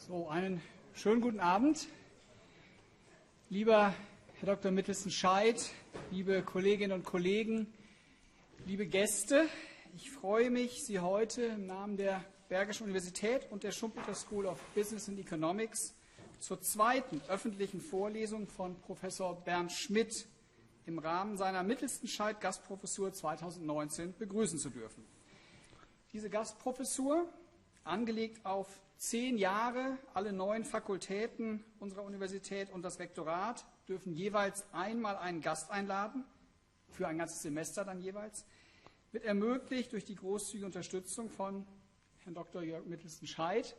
So, einen schönen guten Abend. Lieber Herr Dr. Mittelsten Scheid, liebe Kolleginnen und Kollegen, liebe Gäste, ich freue mich, Sie heute im Namen der Bergischen Universität und der Schumpeter School of Business and Economics zur zweiten öffentlichen Vorlesung von Professor Bernd Schmitt im Rahmen seiner Mittelsten Scheid-Gastprofessur 2019 begrüßen zu dürfen. Diese Gastprofessur, angelegt auf 10 Jahre, alle 9 Fakultäten unserer Universität und das Rektorat dürfen jeweils einmal einen Gast einladen, für ein ganzes Semester dann jeweils, wird ermöglicht durch die großzügige Unterstützung von Herrn Dr. Jörg Mittelsten Scheid,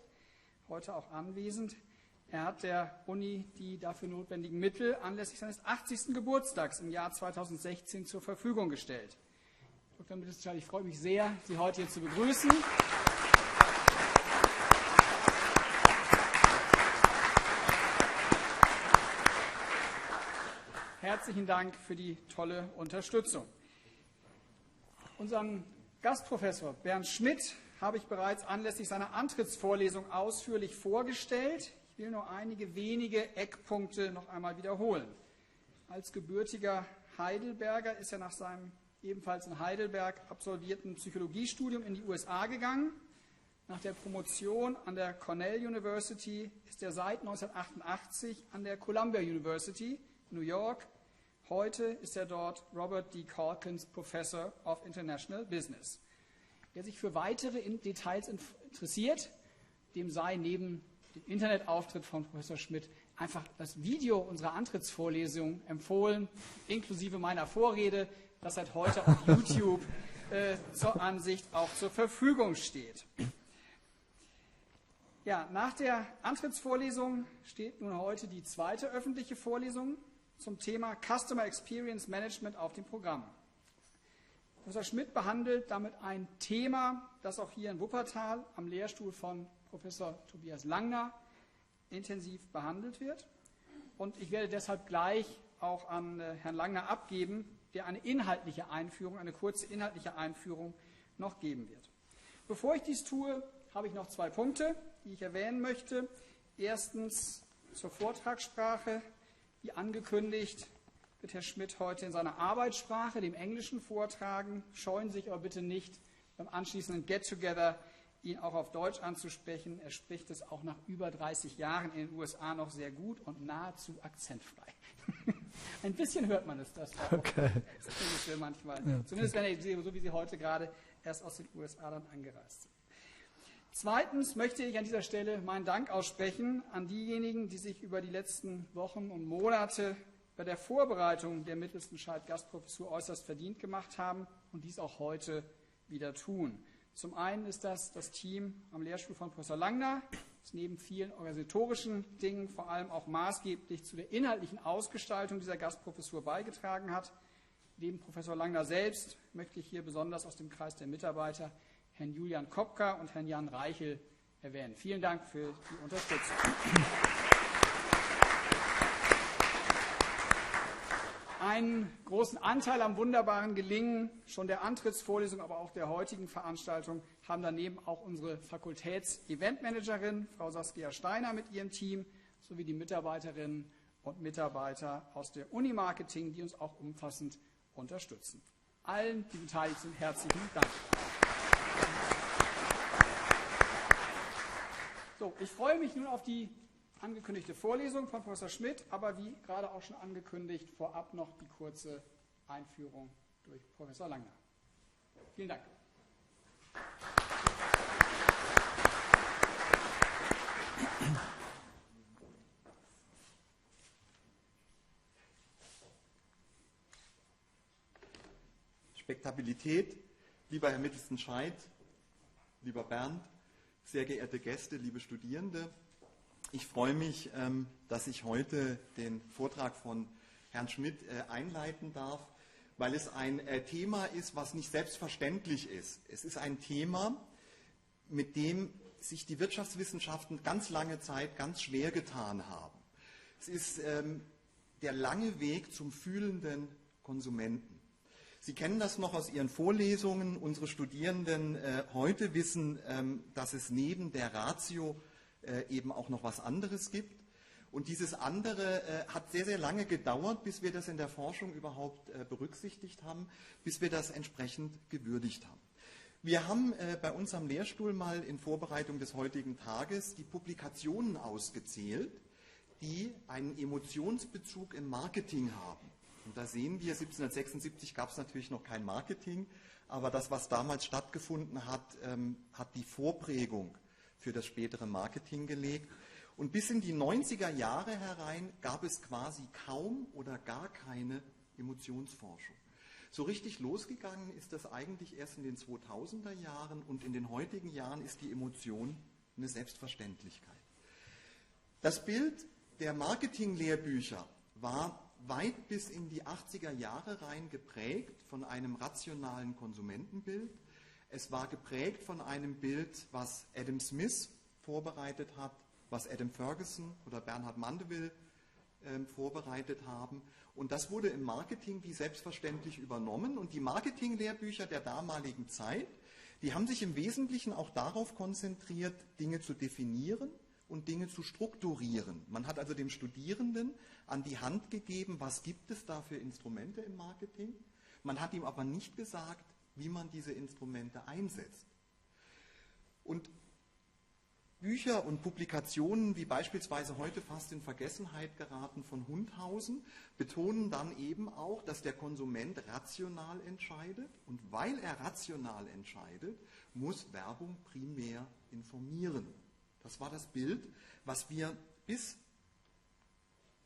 heute auch anwesend. Er hat der Uni die dafür notwendigen Mittel anlässlich seines 80. Geburtstags im Jahr 2016 zur Verfügung gestellt. Dr. Mittelsten Scheid, ich freue mich sehr, Sie heute hier zu begrüßen. Herzlichen Dank für die tolle Unterstützung. Unseren Gastprofessor Bernd Schmitt habe ich bereits anlässlich seiner Antrittsvorlesung ausführlich vorgestellt. Ich will nur einige wenige Eckpunkte noch einmal wiederholen. Als gebürtiger Heidelberger ist er nach seinem ebenfalls in Heidelberg absolvierten Psychologiestudium in die USA gegangen. Nach der Promotion an der Cornell University ist er seit 1988 an der Columbia University, New York. Heute ist er dort Robert D. Calkins Professor of International Business. Wer sich für weitere Details interessiert, dem sei neben dem Internetauftritt von Professor Schmitt einfach das Video unserer Antrittsvorlesung empfohlen, inklusive meiner Vorrede, das seit heute auf YouTube zur Ansicht auch zur Verfügung steht. Ja, nach der Antrittsvorlesung steht nun heute die zweite öffentliche Vorlesung zum Thema Customer Experience Management auf dem Programm. Professor Schmitt behandelt damit ein Thema, das auch hier in Wuppertal am Lehrstuhl von Professor Tobias Langner intensiv behandelt wird. Und ich werde deshalb gleich auch an Herrn Langner abgeben, der eine inhaltliche Einführung, eine kurze inhaltliche Einführung noch geben wird. Bevor ich dies tue, habe ich noch 2 Punkte, die ich erwähnen möchte. Erstens zur Vortragssprache. Wie angekündigt, wird Herr Schmitt heute in seiner Arbeitssprache, dem Englischen, vortragen. Scheuen Sie sich aber bitte nicht, beim anschließenden Get-Together ihn auch auf Deutsch anzusprechen. Er spricht es auch nach über 30 Jahren in den USA noch sehr gut und nahezu akzentfrei. Ein bisschen hört man es, das auch. Okay. Das manchmal. Ja. Zumindest wenn er, so wie Sie heute gerade erst aus den USA dann angereist sind. Zweitens möchte ich an dieser Stelle meinen Dank aussprechen an diejenigen, die sich über die letzten Wochen und Monate bei der Vorbereitung der Mittelsten Scheid-Gastprofessur äußerst verdient gemacht haben und dies auch heute wieder tun. Zum einen ist das Team am Lehrstuhl von Professor Langner, das neben vielen organisatorischen Dingen vor allem auch maßgeblich zu der inhaltlichen Ausgestaltung dieser Gastprofessur beigetragen hat. Neben Professor Langner selbst möchte ich hier besonders aus dem Kreis der Mitarbeiter Herrn Julian Kopka und Herrn Jan Reichel erwähnen. Vielen Dank für die Unterstützung. Einen großen Anteil am wunderbaren Gelingen schon der Antrittsvorlesung, aber auch der heutigen Veranstaltung haben daneben auch unsere Fakultäts-Eventmanagerin, Frau Saskia Steiner mit ihrem Team, sowie die Mitarbeiterinnen und Mitarbeiter aus der Uni-Marketing, die uns auch umfassend unterstützen. Allen, die beteiligt sind, herzlichen Dank. So, ich freue mich nun auf die angekündigte Vorlesung von Professor Schmitt, aber wie gerade auch schon angekündigt, vorab noch die kurze Einführung durch Professor Langner. Vielen Dank. Spektabilität, lieber Herr Mittelsten Scheid, lieber Bernd, sehr geehrte Gäste, liebe Studierende, ich freue mich, dass ich heute den Vortrag von Herrn Schmitt einleiten darf, weil es ein Thema ist, was nicht selbstverständlich ist. Es ist ein Thema, mit dem sich die Wirtschaftswissenschaften ganz lange Zeit ganz schwer getan haben. Es ist der lange Weg zum fühlenden Konsumenten. Sie kennen das noch aus Ihren Vorlesungen. Unsere Studierenden heute wissen, dass es neben der Ratio eben auch noch was anderes gibt. Und dieses andere hat sehr, sehr lange gedauert, bis wir das in der Forschung überhaupt berücksichtigt haben, bis wir das entsprechend gewürdigt haben. Wir haben bei uns am Lehrstuhl mal in Vorbereitung des heutigen Tages die Publikationen ausgezählt, die einen Emotionsbezug im Marketing haben. Und da sehen wir, 1776 gab es natürlich noch kein Marketing, aber das, was damals stattgefunden hat, hat die Vorprägung für das spätere Marketing gelegt. Und bis in die 90er Jahre herein gab es quasi kaum oder gar keine Emotionsforschung. So richtig losgegangen ist das eigentlich erst in den 2000er Jahren und in den heutigen Jahren ist die Emotion eine Selbstverständlichkeit. Das Bild der Marketing-Lehrbücher war weit bis in die 80er Jahre rein geprägt von einem rationalen Konsumentenbild. Es war geprägt von einem Bild, was Adam Smith vorbereitet hat, was Adam Ferguson oder Bernhard Mandeville vorbereitet haben. Und das wurde im Marketing wie selbstverständlich übernommen. Und die Marketing-Lehrbücher der damaligen Zeit, die haben sich im Wesentlichen auch darauf konzentriert, Dinge zu definieren und Dinge zu strukturieren. Man hat also dem Studierenden an die Hand gegeben, was gibt es da für Instrumente im Marketing. Man hat ihm aber nicht gesagt, wie man diese Instrumente einsetzt. Und Bücher und Publikationen, wie beispielsweise heute fast in Vergessenheit geraten von Hundhausen, betonen dann eben auch, dass der Konsument rational entscheidet. Und weil er rational entscheidet, muss Werbung primär informieren. Das war das Bild, was wir bis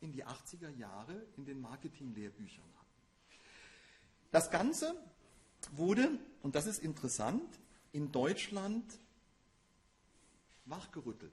in die 80er Jahre in den Marketing-Lehrbüchern hatten. Das Ganze wurde, und das ist interessant, in Deutschland wachgerüttelt.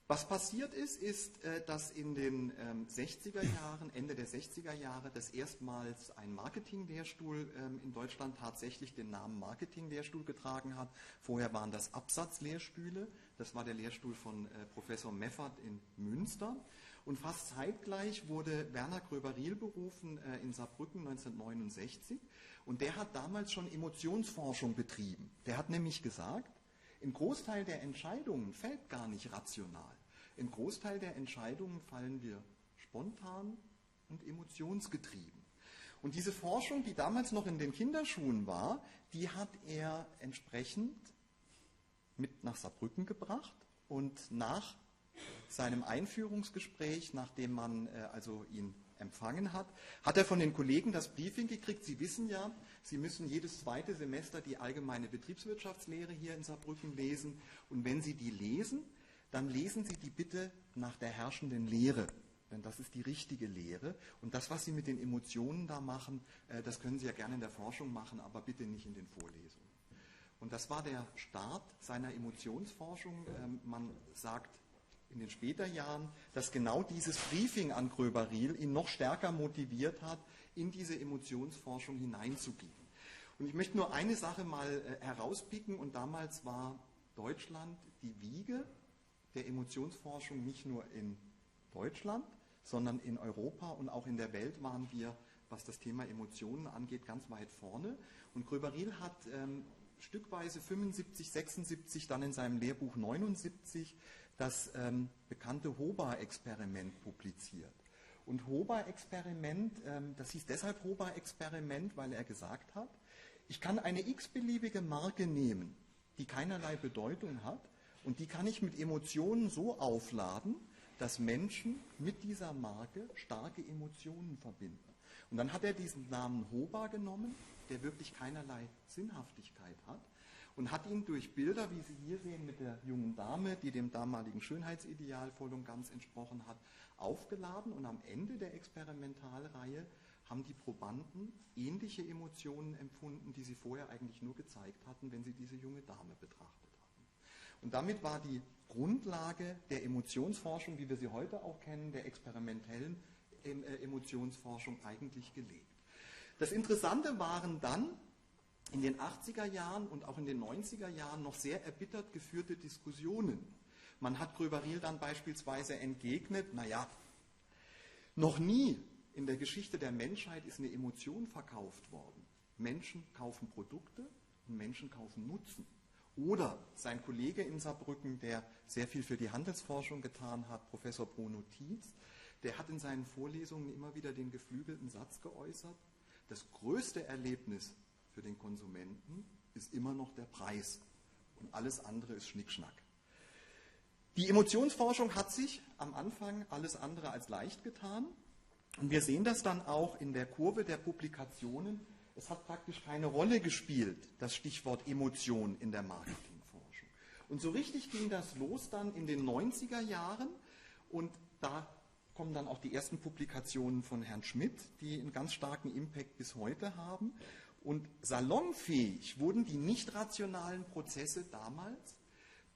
Was passiert ist, dass in den 60er Jahren, Ende der 60er Jahre, das erstmals ein Marketing-Lehrstuhl in Deutschland tatsächlich den Namen Marketing-Lehrstuhl getragen hat. Vorher waren das Absatzlehrstühle. Das war der Lehrstuhl von Professor Meffert in Münster. Und fast zeitgleich wurde Werner Gröber-Riel berufen in Saarbrücken 1969. Und der hat damals schon Emotionsforschung betrieben. Der hat nämlich gesagt, ein Großteil der Entscheidungen fällt gar nicht rational. Ein Großteil der Entscheidungen fallen wir spontan und emotionsgetrieben. Und diese Forschung, die damals noch in den Kinderschuhen war, die hat er entsprechend mit nach Saarbrücken gebracht und nach seinem Einführungsgespräch, nachdem man also ihn empfangen hat, hat er von den Kollegen das Briefing gekriegt. Sie wissen ja, Sie müssen jedes zweite Semester die allgemeine Betriebswirtschaftslehre hier in Saarbrücken lesen. Und wenn Sie die lesen, dann lesen Sie die bitte nach der herrschenden Lehre. Denn das ist die richtige Lehre. Und das, was Sie mit den Emotionen da machen, das können Sie ja gerne in der Forschung machen, aber bitte nicht in den Vorlesungen. Und das war der Start seiner Emotionsforschung. Man sagt in den späteren Jahren, dass genau dieses Briefing an Gröber-Riel ihn noch stärker motiviert hat, in diese Emotionsforschung hineinzugehen. Und ich möchte nur eine Sache mal herauspicken, und damals war Deutschland die Wiege der Emotionsforschung nicht nur in Deutschland, sondern in Europa und auch in der Welt waren wir, was das Thema Emotionen angeht, ganz weit vorne. Und Gröber-Riel hat stückweise 75, 76, dann in seinem Lehrbuch 79 das bekannte Hoba-Experiment publiziert. Und Hoba-Experiment, das hieß deshalb Hoba-Experiment, weil er gesagt hat, ich kann eine x-beliebige Marke nehmen, die keinerlei Bedeutung hat, und die kann ich mit Emotionen so aufladen, dass Menschen mit dieser Marke starke Emotionen verbinden. Und dann hat er diesen Namen Hoba genommen, der wirklich keinerlei Sinnhaftigkeit hat, und hat ihn durch Bilder, wie Sie hier sehen, mit der jungen Dame, die dem damaligen Schönheitsideal voll und ganz entsprochen hat, aufgeladen. Und am Ende der Experimentalreihe haben die Probanden ähnliche Emotionen empfunden, die sie vorher eigentlich nur gezeigt hatten, wenn sie diese junge Dame betrachtet hatten. Und damit war die Grundlage der Emotionsforschung, wie wir sie heute auch kennen, der experimentellen Emotionsforschung eigentlich gelegt. Das Interessante waren dann in den 80er Jahren und auch in den 90er Jahren noch sehr erbittert geführte Diskussionen. Man hat Gröber-Riel dann beispielsweise entgegnet, naja, noch nie in der Geschichte der Menschheit ist eine Emotion verkauft worden. Menschen kaufen Produkte und Menschen kaufen Nutzen. Oder sein Kollege in Saarbrücken, der sehr viel für die Handelsforschung getan hat, Professor Bruno Tietz, der hat in seinen Vorlesungen immer wieder den geflügelten Satz geäußert: Das größte Erlebnis für den Konsumenten ist immer noch der Preis und alles andere ist Schnickschnack. Die Emotionsforschung hat sich am Anfang alles andere als leicht getan und wir sehen das dann auch in der Kurve der Publikationen. Es hat praktisch keine Rolle gespielt, das Stichwort Emotion in der Marketingforschung. Und so richtig ging das los dann in den 90er Jahren und da kommen dann auch die ersten Publikationen von Herrn Schmitt, die einen ganz starken Impact bis heute haben. Und salonfähig wurden die nicht rationalen Prozesse damals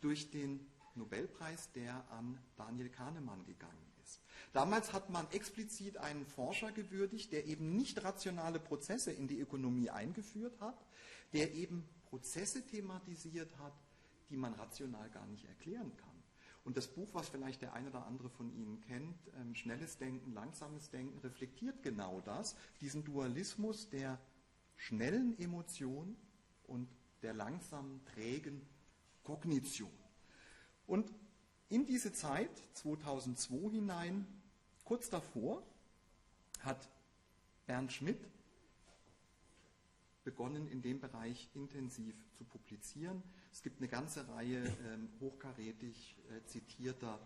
durch den Nobelpreis, der an Daniel Kahnemann gegangen ist. Damals hat man explizit einen Forscher gewürdigt, der eben nicht rationale Prozesse in die Ökonomie eingeführt hat, der eben Prozesse thematisiert hat, die man rational gar nicht erklären kann. Und das Buch, was vielleicht der eine oder andere von Ihnen kennt, Schnelles Denken, Langsames Denken, reflektiert genau das, diesen Dualismus der schnellen Emotion und der langsamen, trägen Kognition. Und in diese Zeit, 2002 hinein, kurz davor, hat Bernd Schmitt begonnen, in dem Bereich intensiv zu publizieren. Es gibt eine ganze Reihe hochkarätig zitierter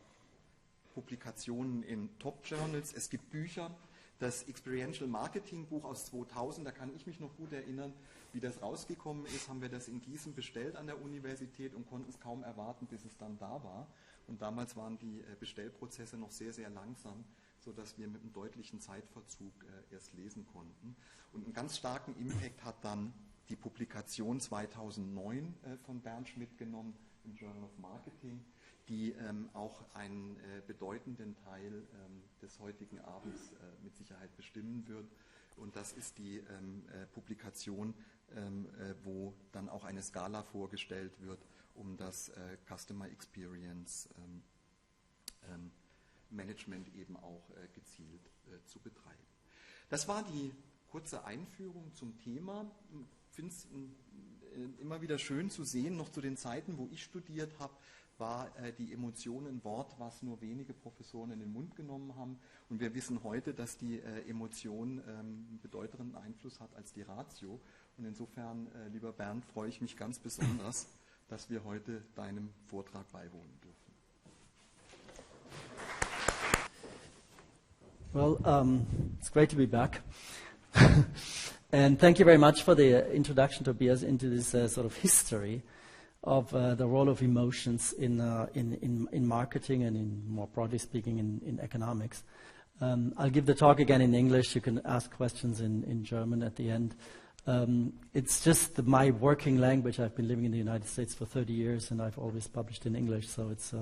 Publikationen in Top-Journals. Es gibt Bücher. Das Experiential Marketing Buch aus 2000, da kann ich mich noch gut erinnern, wie das rausgekommen ist, haben wir das in Gießen bestellt an der Universität und konnten es kaum erwarten, bis es dann da war. Und damals waren die Bestellprozesse noch sehr, sehr langsam, sodass wir mit einem deutlichen Zeitverzug erst lesen konnten. Und einen ganz starken Impact hat dann die Publikation 2009 von Bernd Schmitt genommen im Journal of Marketing, die auch einen bedeutenden Teil des heutigen Abends mit Sicherheit bestimmen wird. Und das ist die Publikation, wo dann auch eine Skala vorgestellt wird, um das Customer Experience Management eben auch gezielt zu betreiben. Das war die kurze Einführung zum Thema. Ich finde es immer wieder schön zu sehen, noch zu den Zeiten, wo ich studiert habe, war die Emotion ein Wort, was nur wenige Professoren in den Mund genommen haben. Und wir wissen heute, dass die Emotion einen bedeutenden Einfluss hat als die Ratio. Und insofern, lieber Bernd, freue ich mich ganz besonders, dass wir heute deinem Vortrag beiwohnen dürfen. Well, it's great to be back. And thank you very much for the introduction, Tobias, into this sort of history of the role of emotions in marketing and in, more broadly speaking, in economics. I'll give the talk again in English. You can ask questions in German at the end. It's just my working language. I've been living in the United States for 30 years, and I've always published in English. So it's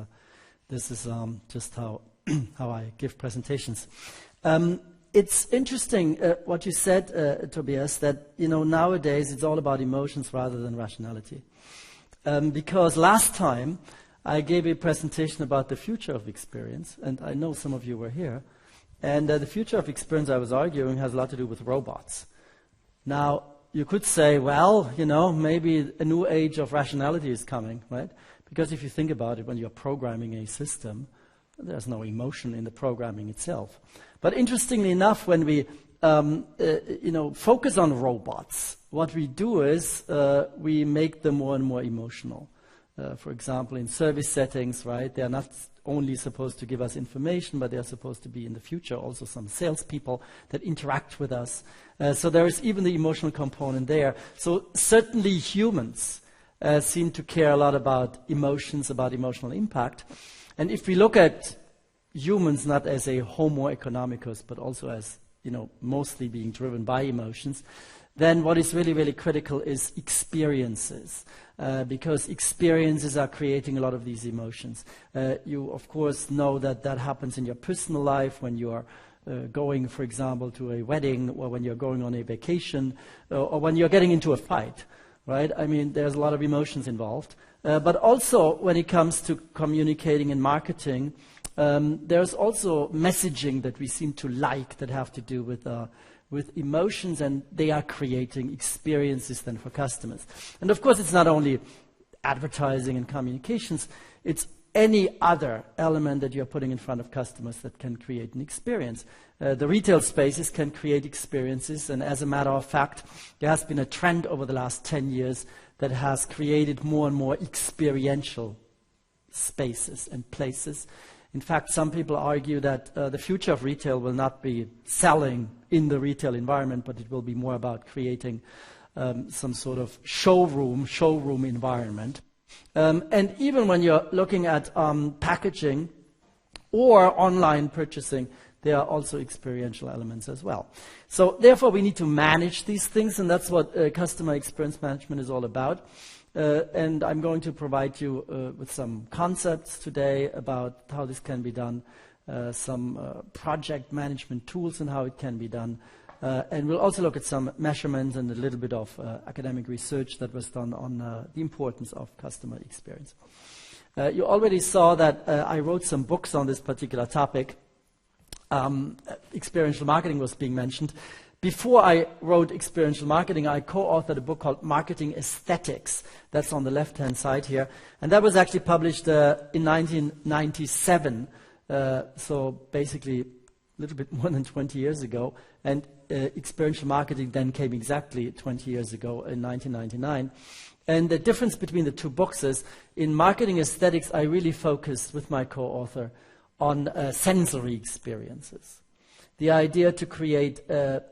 this is just how how I give presentations. It's interesting what you said, Tobias, that nowadays it's all about emotions rather than rationality. Because last time I gave a presentation about the future of experience, and I know some of you were here, and the future of experience, I was arguing, has a lot to do with robots. Now, you could say, well, maybe a new age of rationality is coming, right? Because if you think about it, when you're programming a system, there's no emotion in the programming itself. But interestingly enough, when we focus on robots, what we do is we make them more and more emotional. For example, in service settings, right, they're not only supposed to give us information, but they're supposed to be in the future also some salespeople that interact with us. So there is even the emotional component there. So certainly humans seem to care a lot about emotions, about emotional impact. And if we look at humans not as a homo economicus, but also as mostly being driven by emotions, then what is really, really critical is experiences, because experiences are creating a lot of these emotions. You, of course, know that happens in your personal life when you are going, for example, to a wedding, or when you're going on a vacation, or when you're getting into a fight, right? I mean, there's a lot of emotions involved. But also, when it comes to communicating and marketing, there's also messaging that we seem to like that have to do with emotions, and they are creating experiences then for customers. And of course, it's not only advertising and communications. It's any other element that you're putting in front of customers that can create an experience. The retail spaces can create experiences, and as a matter of fact, there has been a trend over the last 10 years that has created more and more experiential spaces and places. In fact, some people argue that the future of retail will not be selling in the retail environment, but it will be more about creating some sort of showroom environment. And even when you're looking at packaging or online purchasing, there are also experiential elements as well. So therefore, we need to manage these things, and that's what customer experience management is all about. And I'm going to provide you with some concepts today about how this can be done, some project management tools and how it can be done. And we'll also look at some measurements and a little bit of academic research that was done on the importance of customer experience. You already saw that I wrote some books on this particular topic. Experiential marketing was being mentioned. Before I wrote experiential marketing, I co-authored a book called Marketing Aesthetics. That's on the left-hand side here. And that was actually published in 1997. So basically a little bit more than 20 years ago. And experiential marketing then came exactly 20 years ago in 1999. And the difference between the two books is, in Marketing Aesthetics, I really focused with my co-author on sensory experiences. The idea to create a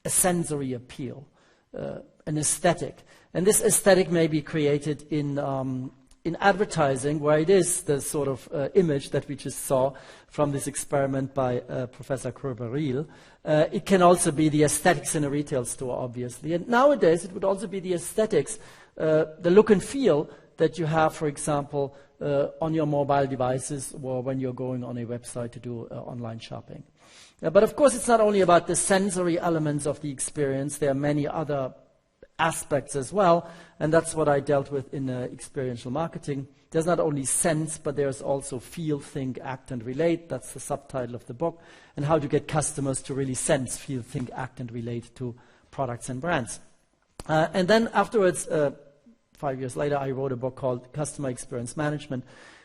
sensory appeal, an aesthetic. And this aesthetic may be created in advertising, where it is the sort of image that we just saw from this experiment by Professor Kroeber-Riel. It can also be the aesthetics in a retail store, obviously. And nowadays, it would also be the aesthetics, the look and feel that you have, for example, on your mobile devices or when you're going on a website to do online shopping. But of course, it's not only about the sensory elements of the experience. There are many other aspects as well, and that's what I dealt with in experiential marketing. There's not only sense, but there's also feel, think, act, and relate. That's the subtitle of the book, and how to get customers to really sense, feel, think, act, and relate to products and brands. And then afterwards, 5 years later, I wrote a book called Customer Experience Management,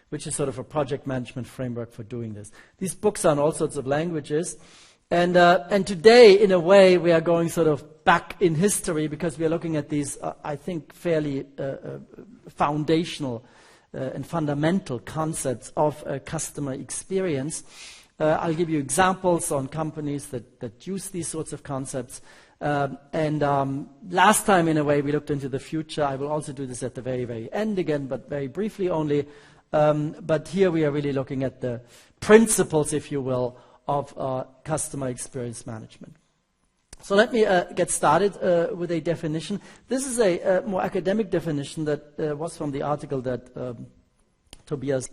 which is sort of a project management framework for doing this. These books are in all sorts of languages. And today, in a way, we are going sort of back in history, because we are looking at these, I think, fairly foundational and fundamental concepts of customer experience. I'll give you examples on companies that use these sorts of concepts. Last time, in a way, we looked into the future. I will also do this at the very, very end again, but very briefly only. But here we are really looking at the principles, if you will, of customer experience management. So let me get started with a definition. This is a more academic definition that was from the article that Tobias,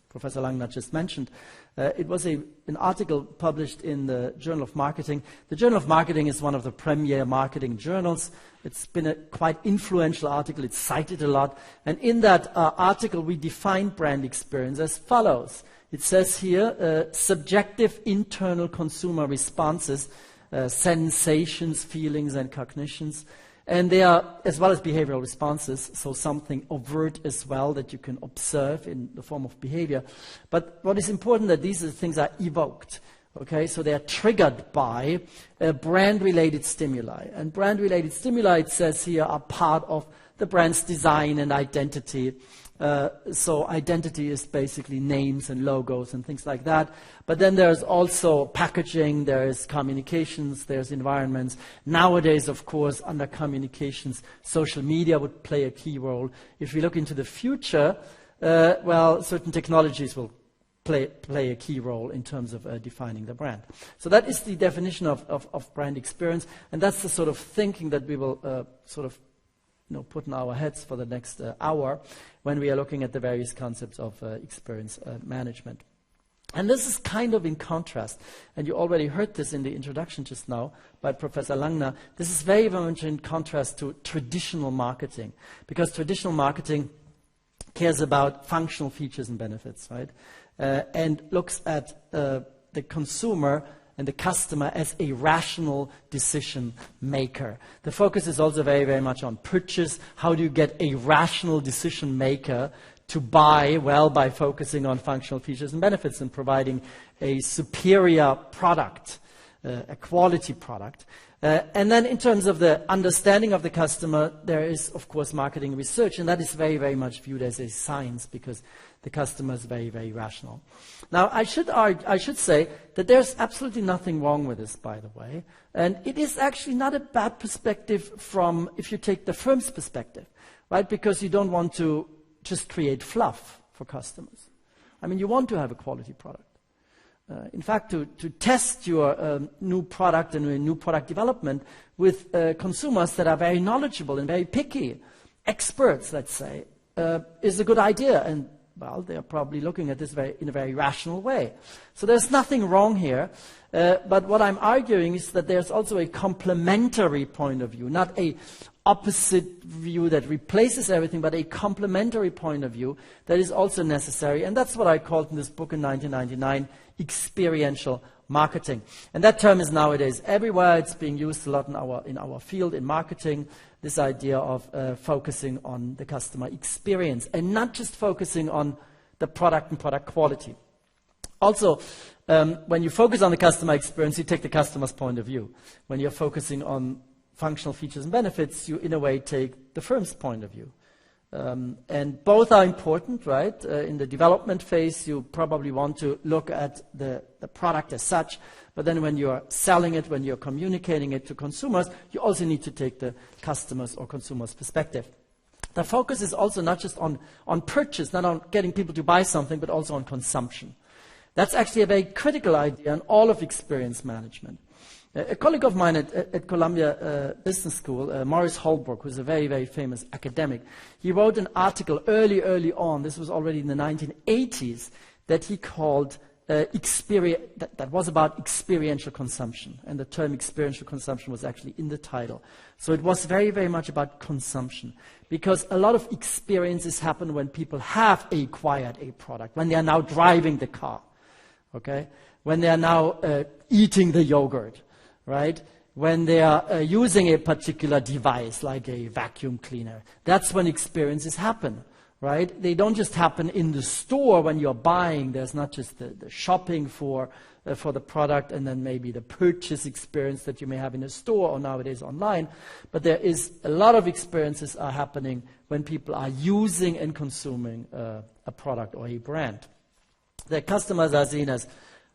Professor Langner, just mentioned. It was an article published in the Journal of Marketing. The Journal of Marketing is one of the premier marketing journals. It's been a quite influential article. It's cited a lot. And in that article, we define brand experience as follows. It says here, subjective internal consumer responses, sensations, feelings, and cognitions. And they are, as well as behavioral responses, so something overt as well that you can observe in the form of behavior. But what is important that these things are evoked. Okay, so they are triggered by brand-related stimuli. And brand-related stimuli, it says here, are part of the brand's design and identity. So identity is basically names and logos and things like that. But then there's also packaging, there's communications, there's environments. Nowadays, of course, under communications, social media would play a key role. If we look into the future, well, certain technologies will play a key role in terms of defining the brand. So that is the definition of brand experience, and that's the sort of thinking that we will put in our heads for the next hour when we are looking at the various concepts of experience management. And this is kind of in contrast, and you already heard this in the introduction just now by Professor Langner. This is very much in contrast to traditional marketing, because traditional marketing cares about functional features and benefits, right? And looks at the consumer and the customer as a rational decision maker. The focus is also very, very much on purchase. How do you get a rational decision maker to buy? Well, by focusing on functional features and benefits and providing a superior product, a quality product. And then in terms of the understanding of the customer, there is, of course, marketing research, and that is very, very much viewed as a science because the customer is very, very rational. Now, I should say that there's absolutely nothing wrong with this, by the way, and it is actually not a bad perspective from, if you take the firm's perspective, right, because you don't want to just create fluff for customers. I mean, you want to have a quality product. In fact, to test your new product and new product development with consumers that are very knowledgeable and very picky, experts, let's say, is a good idea. And, well, they're probably looking at this in a very rational way. So there's nothing wrong here. But what I'm arguing is that there's also a complementary point of view, not a opposite view that replaces everything, but a complementary point of view that is also necessary. And that's what I called in this book in 1999, experiential marketing. And that term is nowadays everywhere. It's being used a lot in our field, in marketing, this idea of focusing on the customer experience and not just focusing on the product and product quality. Also, when you focus on the customer experience, you take the customer's point of view. When you're focusing on functional features and benefits, you in a way take the firm's point of view. And both are important, right? In the development phase, you probably want to look at the product as such, but then when you're selling it, when you're communicating it to consumers, you also need to take the customer's or consumer's perspective. The focus is also not just on purchase, not on getting people to buy something, but also on consumption. That's actually a very critical idea in all of experience management. A colleague of mine at Columbia Business School, Maurice Holbrook, who's a very, very famous academic, he wrote an article early on, this was already in the 1980s, that he called that was about experiential consumption. And the term experiential consumption was actually in the title. So it was very, very much about consumption. Because a lot of experiences happen when people have acquired a product, when they are now driving the car, okay? When they are now eating the yogurt. Right? When they are using a particular device, like a vacuum cleaner. That's when experiences happen, right? They don't just happen in the store when you're buying. There's not just the shopping for the product and then maybe the purchase experience that you may have in a store or nowadays online. But there is a lot of experiences are happening when people are using and consuming a product or a brand. The customers are seen as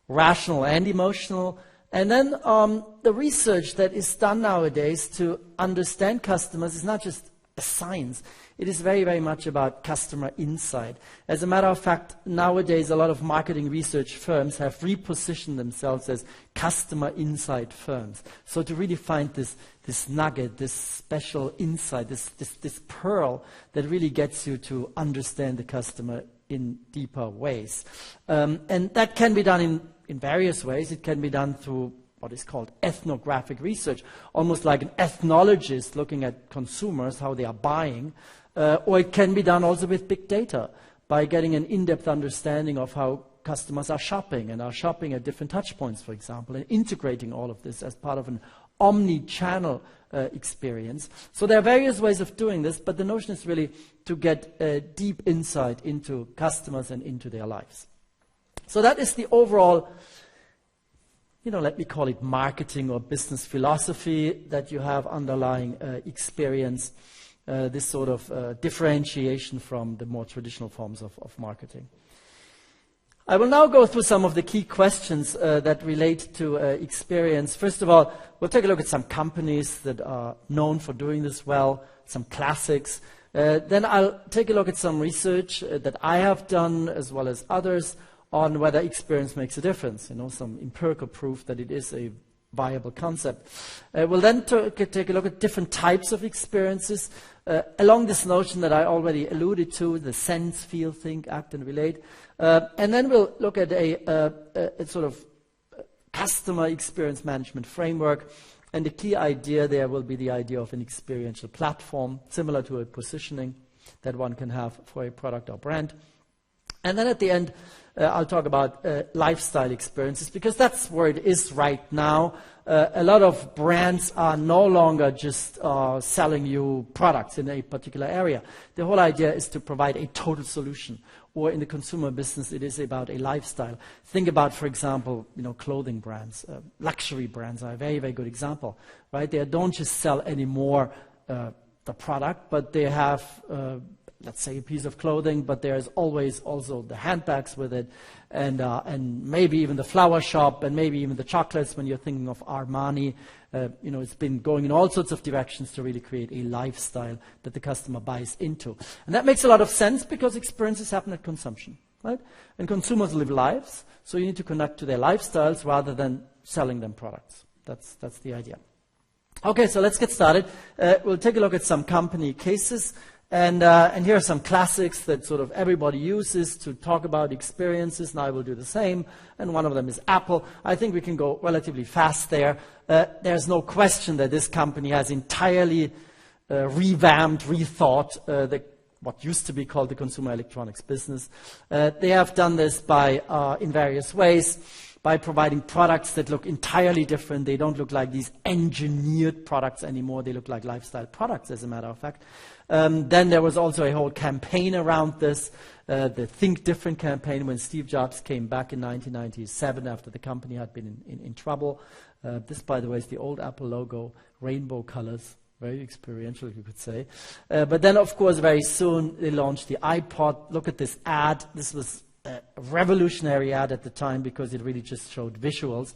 rational and emotional. And then the research that is done nowadays to understand customers is not just a science. It is very, very much about customer insight. As a matter of fact, nowadays a lot of marketing research firms have repositioned themselves as customer insight firms. So to really find this nugget, this special insight, this pearl that really gets you to understand the customer in deeper ways. And that can be done in various ways. It can be done through what is called ethnographic research, almost like an ethnologist looking at consumers, how they are buying, or it can be done also with big data by getting an in-depth understanding of how customers are shopping and are shopping at different touch points, for example, and integrating all of this as part of an omni-channel experience. So there are various ways of doing this, but the notion is really to get a deep insight into customers and into their lives. So that is the overall, let me call it marketing or business philosophy that you have underlying experience, this sort of differentiation from the more traditional forms of marketing. I will now go through some of the key questions that relate to experience. First of all, we'll take a look at some companies that are known for doing this well, some classics. Then I'll take a look at some research that I have done as well as others on whether experience makes a difference, some empirical proof that it is a viable concept. We'll then take a look at different types of experiences along this notion that I already alluded to, the sense, feel, think, act, and relate. And then we'll look at a sort of customer experience management framework. And the key idea there will be the idea of an experiential platform, similar to a positioning that one can have for a product or brand. And then at the end, I'll talk about lifestyle experiences, because that's where it is right now. A lot of brands are no longer just selling you products in a particular area. The whole idea is to provide a total solution. Or in the consumer business, it is about a lifestyle. Think about, for example, clothing brands. Luxury brands are a very, very good example, right? They don't just sell anymore the product, but they have, let's say, a piece of clothing, but there's always also the handbags with it, and maybe even the flower shop, and maybe even the chocolates when you're thinking of Armani. It's been going in all sorts of directions to really create a lifestyle that the customer buys into. And that makes a lot of sense because experiences happen at consumption, right? And consumers live lives, so you need to connect to their lifestyles rather than selling them products. That's the idea. Okay, so let's get started. We'll take a look at some company cases. And here are some classics that sort of everybody uses to talk about experiences, and I will do the same. And one of them is Apple. I think we can go relatively fast there. There's no question that this company has entirely revamped, rethought what used to be called the consumer electronics business. They have done this in various ways, by providing products that look entirely different. They don't look like these engineered products anymore. They look like lifestyle products, as a matter of fact. Then there was also a whole campaign around this, the Think Different campaign, when Steve Jobs came back in 1997 after the company had been in trouble. This, by the way, is the old Apple logo, rainbow colors. Very experiential, you could say. But then, of course, very soon they launched the iPod. Look at this ad. This was a revolutionary ad at the time because it really just showed visuals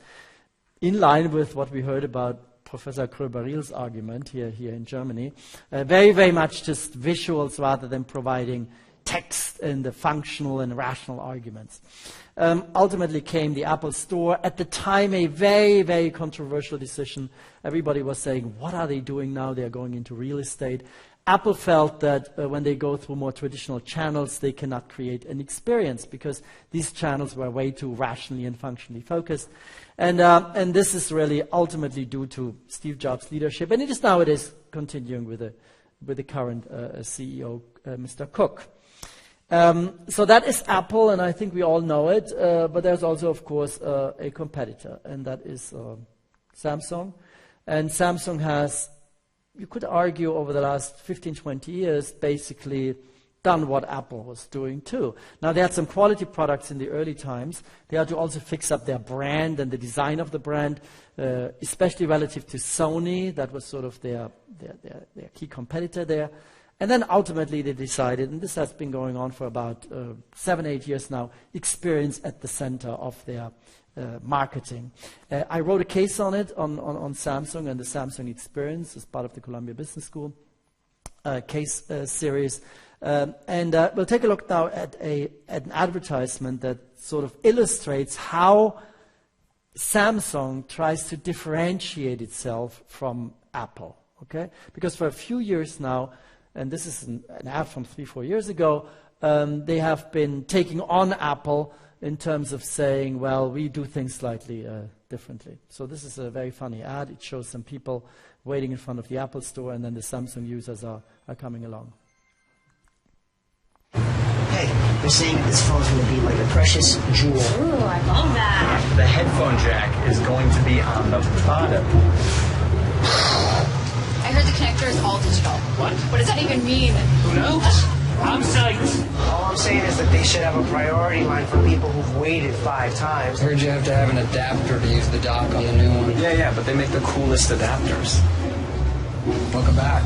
in line with what we heard about Professor Kröberil's argument here in Germany. Very, very much just visuals rather than providing text and the functional and rational arguments. Ultimately came the Apple Store. At the time, a very, very controversial decision. Everybody was saying, what are they doing now? They're going into real estate. Apple felt that when they go through more traditional channels, they cannot create an experience because these channels were way too rationally and functionally focused. And this is really ultimately due to Steve Jobs' leadership. And it is nowadays continuing with the current CEO, Mr. Cook. So that is Apple, and I think we all know it. But there's also, of course, a competitor, and that is Samsung. And Samsung has, you could argue, over the last 15, 20 years, basically done what Apple was doing too. Now, they had some quality products in the early times. They had to also fix up their brand and the design of the brand, especially relative to Sony. That was sort of their key competitor there. And then ultimately they decided, and this has been going on for about 7, 8 years now, experience at the center of their marketing. I wrote a case on it, on Samsung and the Samsung experience as part of the Columbia Business School case series. And we'll take a look now at an advertisement that sort of illustrates how Samsung tries to differentiate itself from Apple. Okay? Because for a few years now, and this is an ad from 3-4 years ago, they have been taking on Apple in terms of saying, well, we do things slightly differently. So this is a very funny ad. It shows some people waiting in front of the Apple store, and then the Samsung users are coming along. Hey, they're saying this phone's going to be like a precious jewel. Ooh, I love that. The headphone jack is going to be on the bottom. I heard the connector is all digital. What does that even mean? Who knows? I'm psyched. All I'm saying is that they should have a priority line for people who've waited 5 times. I heard you have to have an adapter to use the dock on the new one. Yeah, but they make the coolest adapters. Welcome back.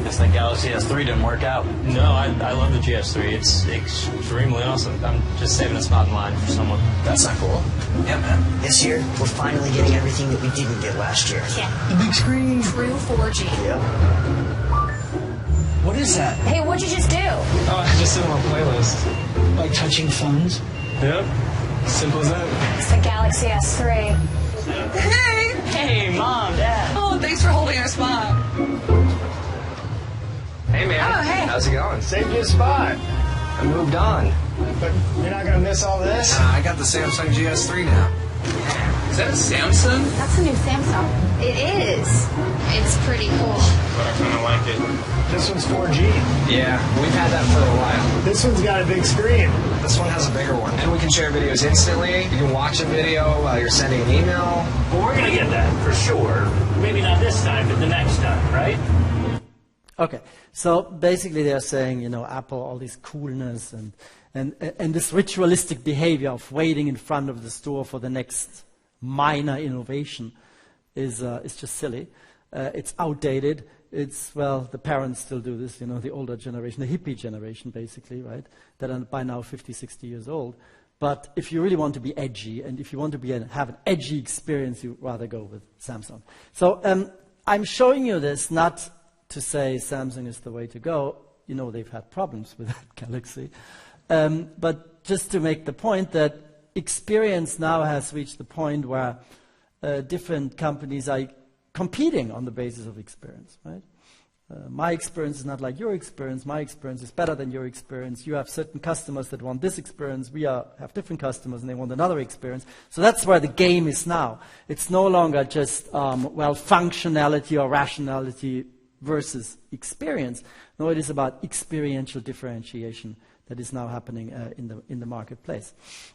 Guess that Galaxy S3 didn't work out. No, I love the GS3. It's extremely awesome. I'm just saving a spot in line for someone. That's not cool. Yeah, man. This year, we're finally getting everything that we didn't get last year. Yeah. The big screen. True 4G. Yep. What is that? Hey, what'd you just do? Oh, I just set my playlist. Like touching phones? Yep. Simple as that. It's the Galaxy S3. Hey! Hey, Mom, Dad. Oh, thanks for holding our spot. Hey, man. Oh, hey. How's it going? Saved you a spot. I moved on. But you're not going to miss all this? I got the Samsung GS3 now. Is that a Samsung? That's a new Samsung. It is. It's pretty cool. But I kind of like it. This one's 4G. Yeah, we've had that for a while. This one's got a big screen. This one has a bigger one. And we can share videos instantly. You can watch a video while you're sending an email. Well, we're going to get that for sure. Maybe not this time, but the next time, right? Okay, so basically they're saying, you know, Apple, all this coolness and this ritualistic behavior of waiting in front of the store for the next minor innovation is just silly. It's outdated. It's, well, the parents still do this, you know, the older generation, the hippie generation, basically, right, that are by now 50, 60 years old. But if you really want to be edgy, and if you want to have an edgy experience, you'd rather go with Samsung. So I'm showing you this not to say Samsung is the way to go. You know, they've had problems with that Galaxy. But just to make the point that experience now has reached the point where different companies are competing on the basis of experience, right? My experience is not like your experience. My experience is better than your experience. You have certain customers that want this experience. We have different customers and they want another experience. So that's where the game is now. It's no longer just, functionality or rationality versus experience. No, it is about experiential differentiation that is now happening in the marketplace.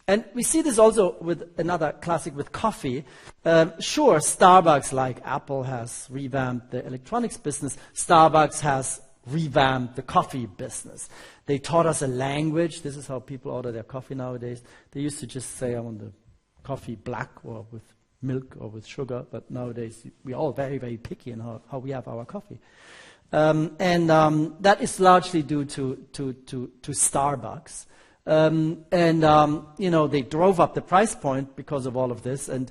And we see this also with another classic with coffee. Sure, Starbucks, like Apple, has revamped the electronics business. Starbucks has revamped the coffee business. They taught us a language. This is how people order their coffee nowadays. They used to just say, I want the coffee black or with milk or with sugar, but nowadays we're all very, very picky in how we have our coffee. That is largely due to Starbucks. They drove up the price point because of all of this. And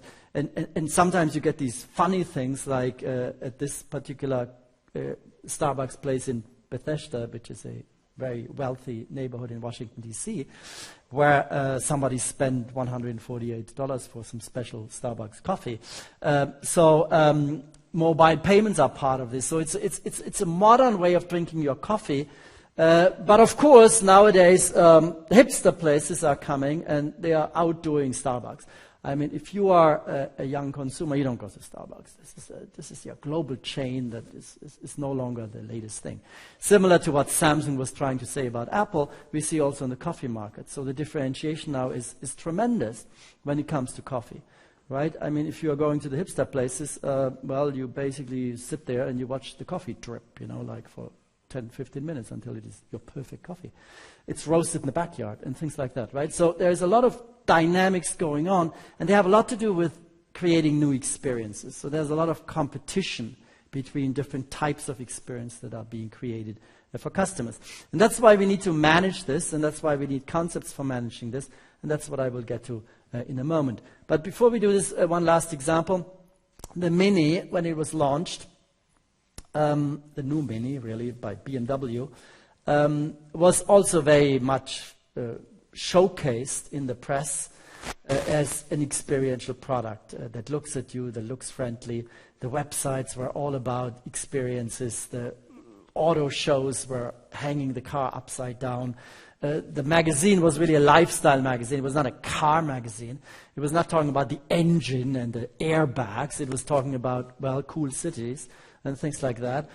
sometimes you get these funny things like at this particular Starbucks place in Bethesda, which is a very wealthy neighborhood in Washington, D.C., where somebody spent $148 for some special Starbucks coffee. Mobile payments are part of this. So it's a modern way of drinking your coffee. But of course, nowadays, hipster places are coming and they are outdoing Starbucks. I mean, if you are a young consumer, you don't go to Starbucks. This is your global chain that is no longer the latest thing. Similar to what Samsung was trying to say about Apple, we see also in the coffee market. So the differentiation now is tremendous when it comes to coffee. Right? I mean, if you are going to the hipster places, you basically sit there and you watch the coffee drip, like for 10, 15 minutes until it is your perfect coffee. It's roasted in the backyard and things like that, right? So there's a lot of dynamics going on, and they have a lot to do with creating new experiences. So there's a lot of competition between different types of experience that are being created for customers. And that's why we need to manage this, and that's why we need concepts for managing this, and that's what I will get to in a moment. But before we do this, one last example. The Mini, when it was launched, the new Mini, really, by BMW, was also very much showcased in the press as an experiential product that looks at you, that looks friendly. The websites were all about experiences. The auto shows were hanging the car upside down. The magazine was really a lifestyle magazine. It was not a car magazine. It was not talking about the engine and the airbags. It was talking about, cool cities and things like that.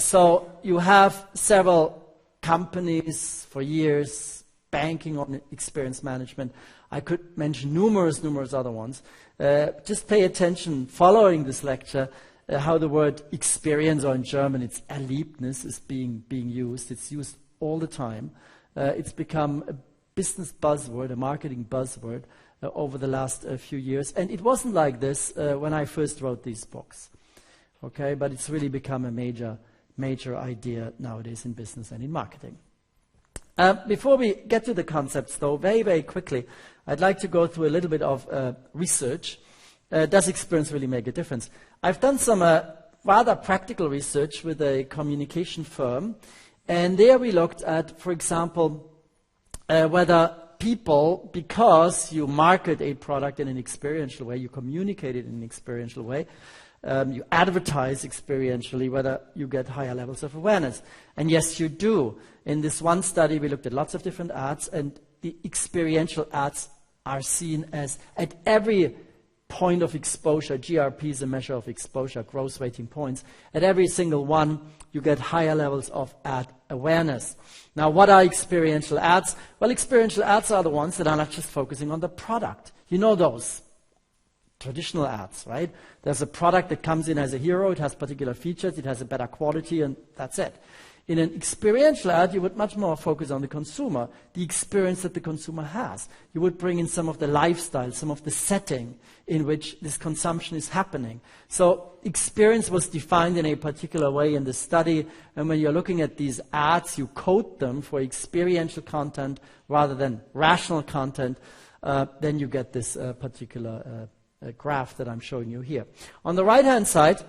So you have several companies for years banking on experience management. I could mention numerous other ones. Just pay attention, following this lecture, how the word experience, or in German it's Erlebnis, is being used. It's used all the time. It's become a business buzzword, a marketing buzzword over the last few years. And it wasn't like this when I first wrote these books. Okay, but it's really become a major idea nowadays in business and in marketing. Before we get to the concepts, though, very, very quickly, I'd like to go through a little bit of research. Does experience really make a difference? I've done some rather practical research with a communication firm, and there we looked at, for example, whether people, because you market a product in an experiential way, you communicate it in an experiential way, you advertise experientially, whether you get higher levels of awareness. And yes, you do. In this one study, we looked at lots of different ads, and the experiential ads are seen as, at every point of exposure. GRP is a measure of exposure, gross rating points. At every single one, you get higher levels of ad awareness. Now, what are experiential ads? Well, experiential ads are the ones that are not just focusing on the product. You know those traditional ads, right? There's a product that comes in as a hero, it has particular features, it has a better quality, and that's it. In an experiential ad, you would much more focus on the consumer, the experience that the consumer has. You would bring in some of the lifestyle, some of the setting in which this consumption is happening. So experience was defined in a particular way in the study, and when you're looking at these ads, you code them for experiential content rather than rational content, then you get this particular graph that I'm showing you here. On the right-hand side,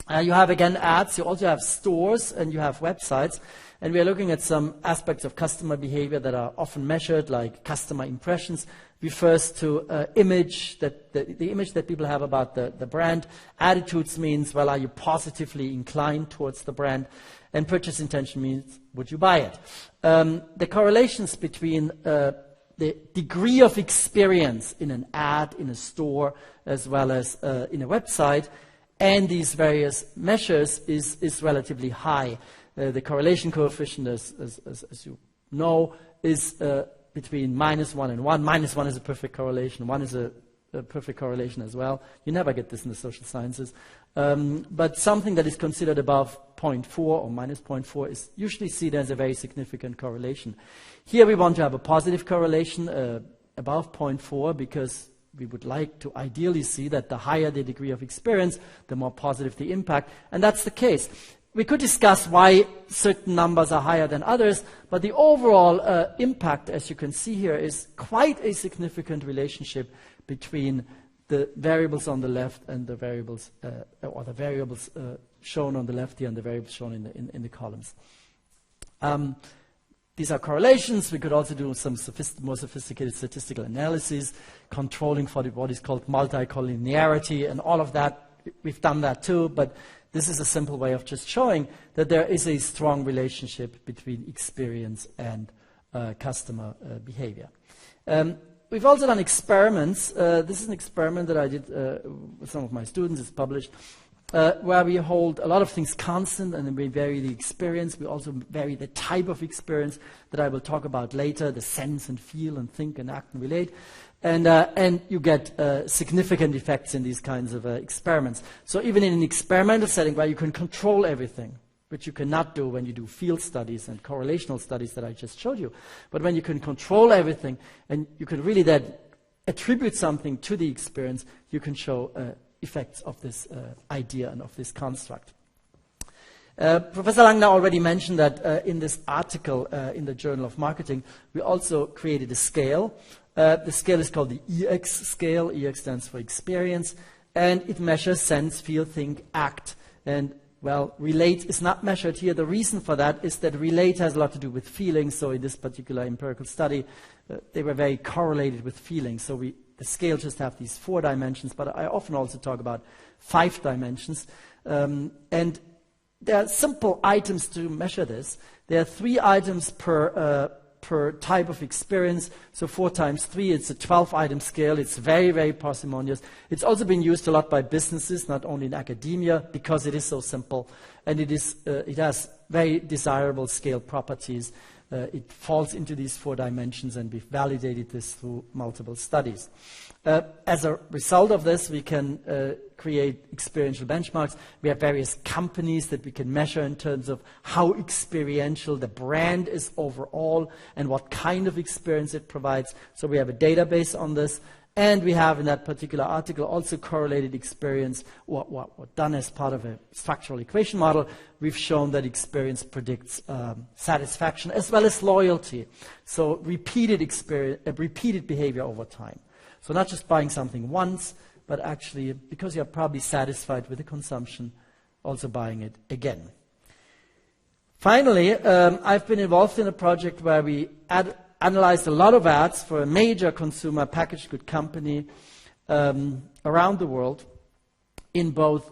you have, again, ads. You also have stores and you have websites. And we are looking at some aspects of customer behavior that are often measured, like customer impressions. Refers to image, the image that people have about the brand. Attitudes means, well, are you positively inclined towards the brand? And purchase intention means, would you buy it? The correlations between the degree of experience in an ad, in a store, as well as in a website, and these various measures is relatively high. The correlation coefficient, as you know, is between -1 and 1. -1 is a perfect correlation. 1 is a perfect correlation as well. You never get this in the social sciences. But something that is considered above 0.4 or -0.4 is usually seen as a very significant correlation. Here we want to have a positive correlation above 0.4 because we would like to ideally see that the higher the degree of experience, the more positive the impact, and that's the case. We could discuss why certain numbers are higher than others, but the overall impact, as you can see here, is quite a significant relationship between the variables on the left and the variables, or the variables shown on the left here and the variables shown in the columns. These are correlations. We could also do some more sophisticated statistical analysis, controlling for what is called multicollinearity and all of that. We've done that too, but this is a simple way of just showing that there is a strong relationship between experience and customer behavior. We've also done experiments. This is an experiment that I did with some of my students. It's published. Where we hold a lot of things constant and then we vary the experience. We also vary the type of experience that I will talk about later, the sense and feel and think and act and relate. And you get significant effects in these kinds of experiments. So even in an experimental setting where you can control everything, which you cannot do when you do field studies and correlational studies that I just showed you, but when you can control everything and you can really then attribute something to the experience, you can show effects of this idea and of this construct. Professor Langner already mentioned that in this article in the Journal of Marketing, we also created a scale. The scale is called the EX scale. EX stands for experience, and it measures sense, feel, think, act. And, well, relate is not measured here. The reason for that is that relate has a lot to do with feelings. So in this particular empirical study, they were very correlated with feelings. So the scale just have these 4 dimensions, but I often also talk about 5 dimensions. And there are simple items to measure this. There are 3 items per type of experience. So 4 times 3, it's a 12-item scale. It's very, very parsimonious. It's also been used a lot by businesses, not only in academia, because it is so simple. And it has very desirable scale properties. It falls into these 4 dimensions, and we've validated this through multiple studies. As a result of this, we can create experiential benchmarks. We have various companies that we can measure in terms of how experiential the brand is overall and what kind of experience it provides. So we have a database on this. And we have in that particular article also correlated experience, what done as part of a structural equation model. We've shown that experience predicts satisfaction as well as loyalty. So repeated behavior over time. So not just buying something once, but actually, because you're probably satisfied with the consumption, also buying it again. Finally, I've been involved in a project where we analyzed a lot of ads for a major consumer packaged good company around the world in both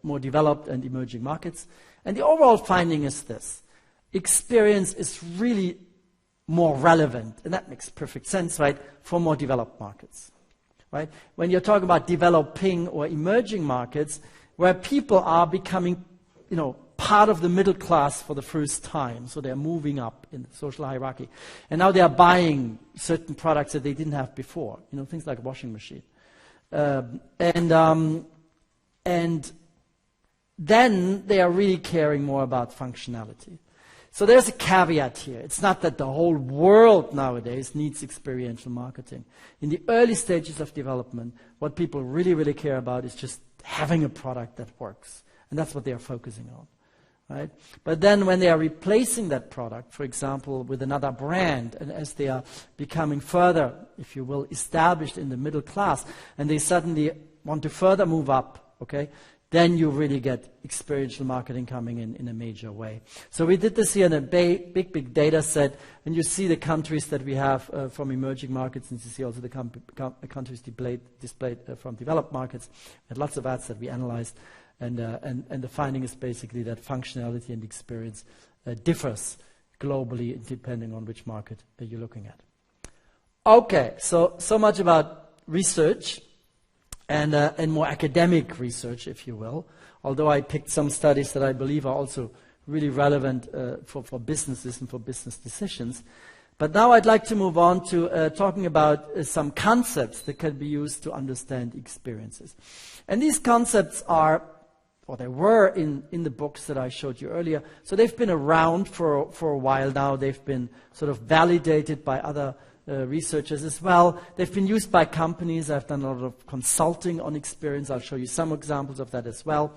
more developed and emerging markets. And the overall finding is this: experience is really more relevant, and that makes perfect sense, right, for more developed markets. right? When you're talking about developing or emerging markets, where people are becoming, part of the middle class for the first time, so they're moving up in the social hierarchy, and now they are buying certain products that they didn't have before, things like a washing machine, and then they are really caring more about functionality. So there's a caveat here. It's not that the whole world nowadays needs experiential marketing. In the early stages of development, what people really, really care about is just having a product that works. And that's what they are focusing on. Right? But then when they are replacing that product, for example, with another brand, and as they are becoming further, if you will, established in the middle class, and they suddenly want to further move up, okay, then you really get experiential marketing coming in a major way. So we did this here in a big data set, and you see the countries that we have from emerging markets, and you see also the countries displayed from developed markets. We had lots of ads that we analyzed, and the finding is basically that functionality and experience differs globally depending on which market you're looking at. Okay, so much about research. And more academic research, if you will, although I picked some studies that I believe are also really relevant for businesses and for business decisions. But now I'd like to move on to talking about some concepts that can be used to understand experiences. And these concepts are, or they were in the books that I showed you earlier, so they've been around for a while now. They've been sort of validated by other researchers as well. They've been used by companies. I've done a lot of consulting on experience. I'll show you some examples of that as well.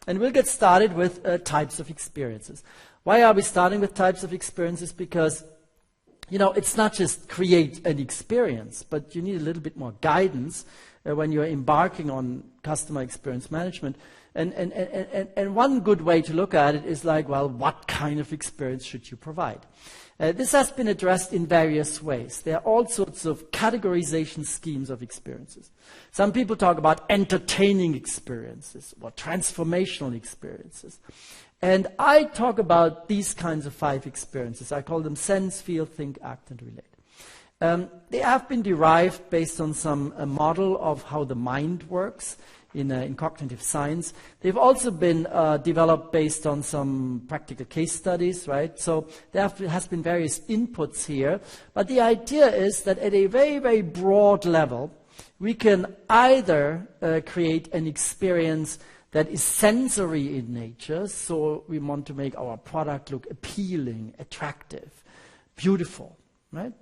And we'll get started with types of experiences. Why are we starting with types of experiences? Because, it's not just create an experience, but you need a little bit more guidance when you're embarking on customer experience management. And one good way to look at it is like, well, what kind of experience should you provide? This has been addressed in various ways. There are all sorts of categorization schemes of experiences. Some people talk about entertaining experiences or transformational experiences. And I talk about these kinds of 5 experiences. I call them sense, feel, think, act, and relate. They have been derived based on some model of how the mind works in cognitive science. They've also been developed based on some practical case studies, right? So there has been various inputs here. But the idea is that at a very, very broad level, we can either create an experience that is sensory in nature, so we want to make our product look appealing, attractive, beautiful, right?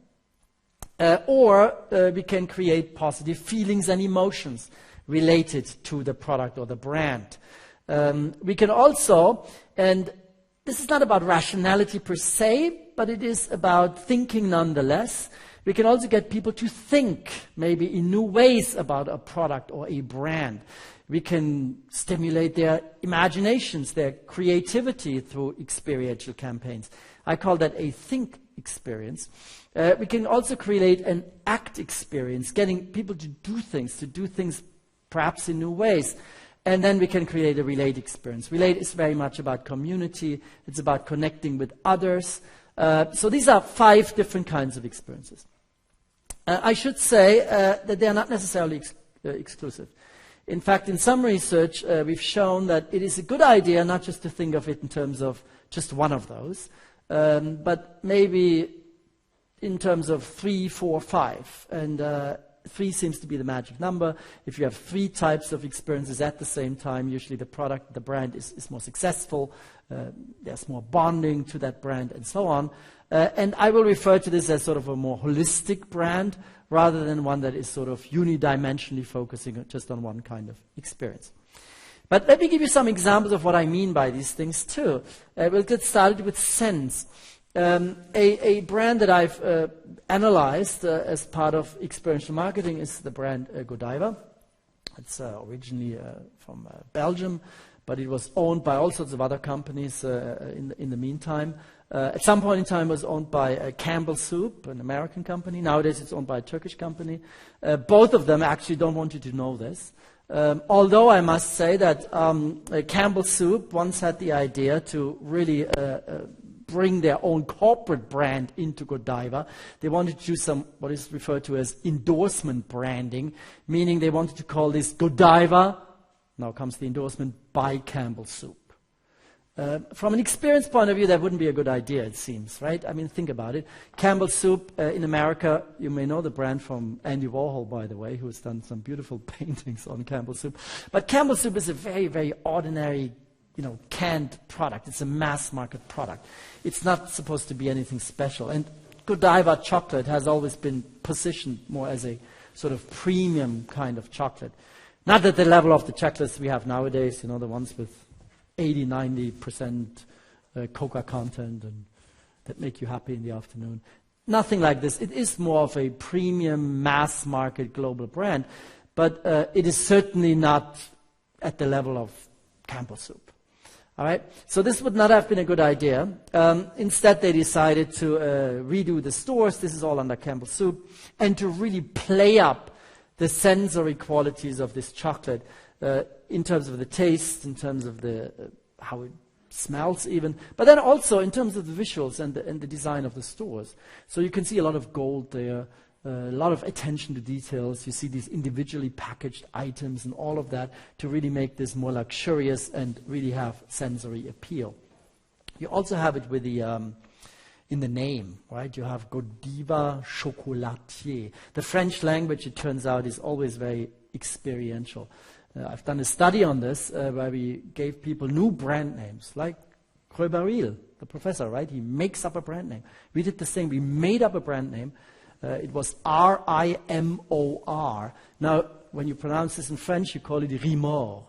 Or we can create positive feelings and emotions related to the product or the brand. We can also, and this is not about rationality per se, but it is about thinking nonetheless. We can also get people to think maybe in new ways about a product or a brand. We can stimulate their imaginations, their creativity through experiential campaigns. I call that a think experience. We can also create an act experience, getting people to do things perhaps in new ways. And then we can create a relate experience. Relate is very much about community. It's about connecting with others. So these are 5 different kinds of experiences. I should say that they are not necessarily exclusive. In fact, in some research, we've shown that it is a good idea not just to think of it in terms of just one of those, but maybe in terms of 3, 4, 5. And 3 seems to be the magic number. If you have 3 types of experiences at the same time, usually the product, the brand is more successful. There's more bonding to that brand and so on. And I will refer to this as sort of a more holistic brand rather than one that is sort of unidimensionally focusing just on one kind of experience. But let me give you some examples of what I mean by these things too. We'll get started with sense. A brand that I've analyzed as part of experiential marketing is the brand Godiva. It's originally from Belgium, but it was owned by all sorts of other companies in the meantime. At some point in time, it was owned by Campbell Soup, an American company. Nowadays, it's owned by a Turkish company. Both of them actually don't want you to know this. Although I must say that Campbell Soup once had the idea to really bring their own corporate brand into Godiva. They wanted to do some, what is referred to as endorsement branding, meaning they wanted to call this Godiva, now comes the endorsement, by Campbell Soup. From an experience point of view, that wouldn't be a good idea, it seems, right? I mean, think about it. Campbell Soup in America, you may know the brand from Andy Warhol, by the way, who has done some beautiful paintings on Campbell Soup. But Campbell Soup is a very, very ordinary, canned product. It's a mass market product. It's not supposed to be anything special. And Godiva chocolate has always been positioned more as a sort of premium kind of chocolate. Not at the level of the chocolates we have nowadays, the ones with 80-90% cocoa content and that make you happy in the afternoon. Nothing like this. It is more of a premium mass market global brand, but it is certainly not at the level of Campbell Soup. All right? So this would not have been a good idea. Instead, they decided to redo the stores. This is all under Campbell Soup. And to really play up the sensory qualities of this chocolate in terms of the taste, in terms of the how it smells even, but then also in terms of the visuals and the design of the stores. So you can see a lot of gold there, a lot of attention to details. You see these individually packaged items and all of that to really make this more luxurious and really have sensory appeal. You also have it with the in the name, right? You have Godiva Chocolatier. The French language, it turns out, is always very experiential. I've done a study on this where we gave people new brand names, like Creux-Baril, the professor, right? He makes up a brand name. We did the same. We made up a brand name. It was R-I-M-O-R. Now, when you pronounce this in French, you call it Rimor.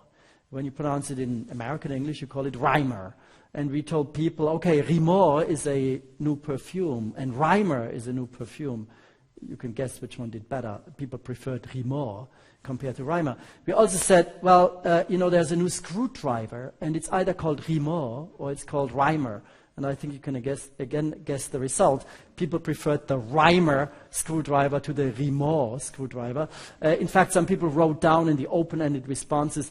When you pronounce it in American English, you call it Reimer. And we told people, okay, Rimor is a new perfume, and Reimer is a new perfume. You can guess which one did better. People preferred Rimor compared to Reimer. We also said, well, there's a new screwdriver, and it's either called Rimor or it's called Reimer. And I think you can guess the result. People preferred the Reimer screwdriver to the Rimor screwdriver. In fact, some people wrote down in the open-ended responses,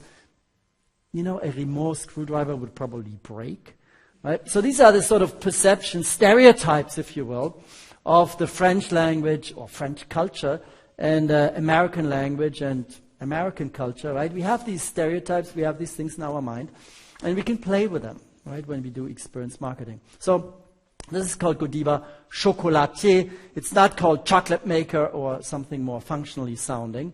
a Rimor screwdriver would probably break. Right? So these are the sort of perceptions, stereotypes, if you will, of the French language or French culture and American language and American culture. Right? We have these stereotypes, we have these things in our mind, and we can play with them, right, when we do experience marketing. So this is called Godiva Chocolatier. It's not called chocolate maker or something more functionally sounding.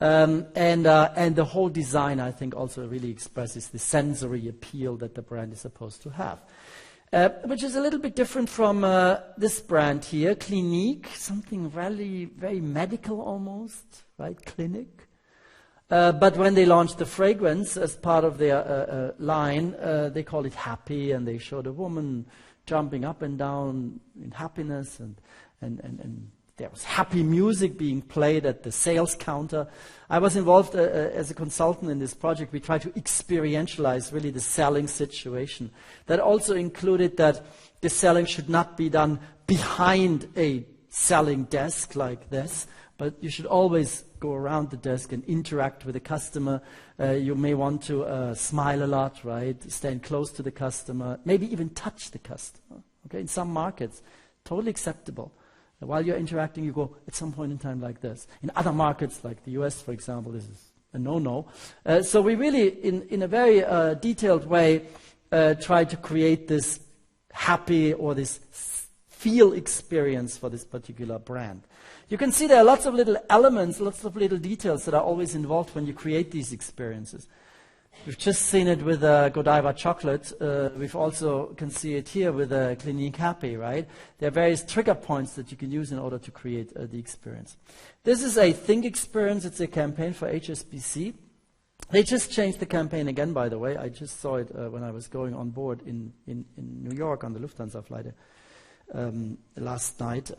And the whole design, I think, also really expresses the sensory appeal that the brand is supposed to have. Which is a little bit different from this brand here, Clinique, something really very medical almost, right, clinic. But when they launched the fragrance as part of their line, they call it Happy, and they showed a woman jumping up and down in happiness, and there was happy music being played at the sales counter. I was involved as a consultant in this project. We tried to experientialize really the selling situation. That also included that the selling should not be done behind a selling desk like this, but you should always go around the desk and interact with the customer. You may want to smile a lot, right? Stand close to the customer, maybe even touch the customer. Okay, in some markets, totally acceptable. While you're interacting, you go at some point in time like this. In other markets, like the US, for example, this is a no-no. So we really, in a very detailed way, try to create this happy or this feel experience for this particular brand. You can see there are lots of little elements, lots of little details that are always involved when you create these experiences. We've just seen it with Godiva chocolate. We've also can see it here with Clinique Happy, right? There are various trigger points that you can use in order to create the experience. This is a Think experience. It's a campaign for HSBC. They just changed the campaign again, by the way. I just saw it when I was going on board in New York on the Lufthansa flight last night.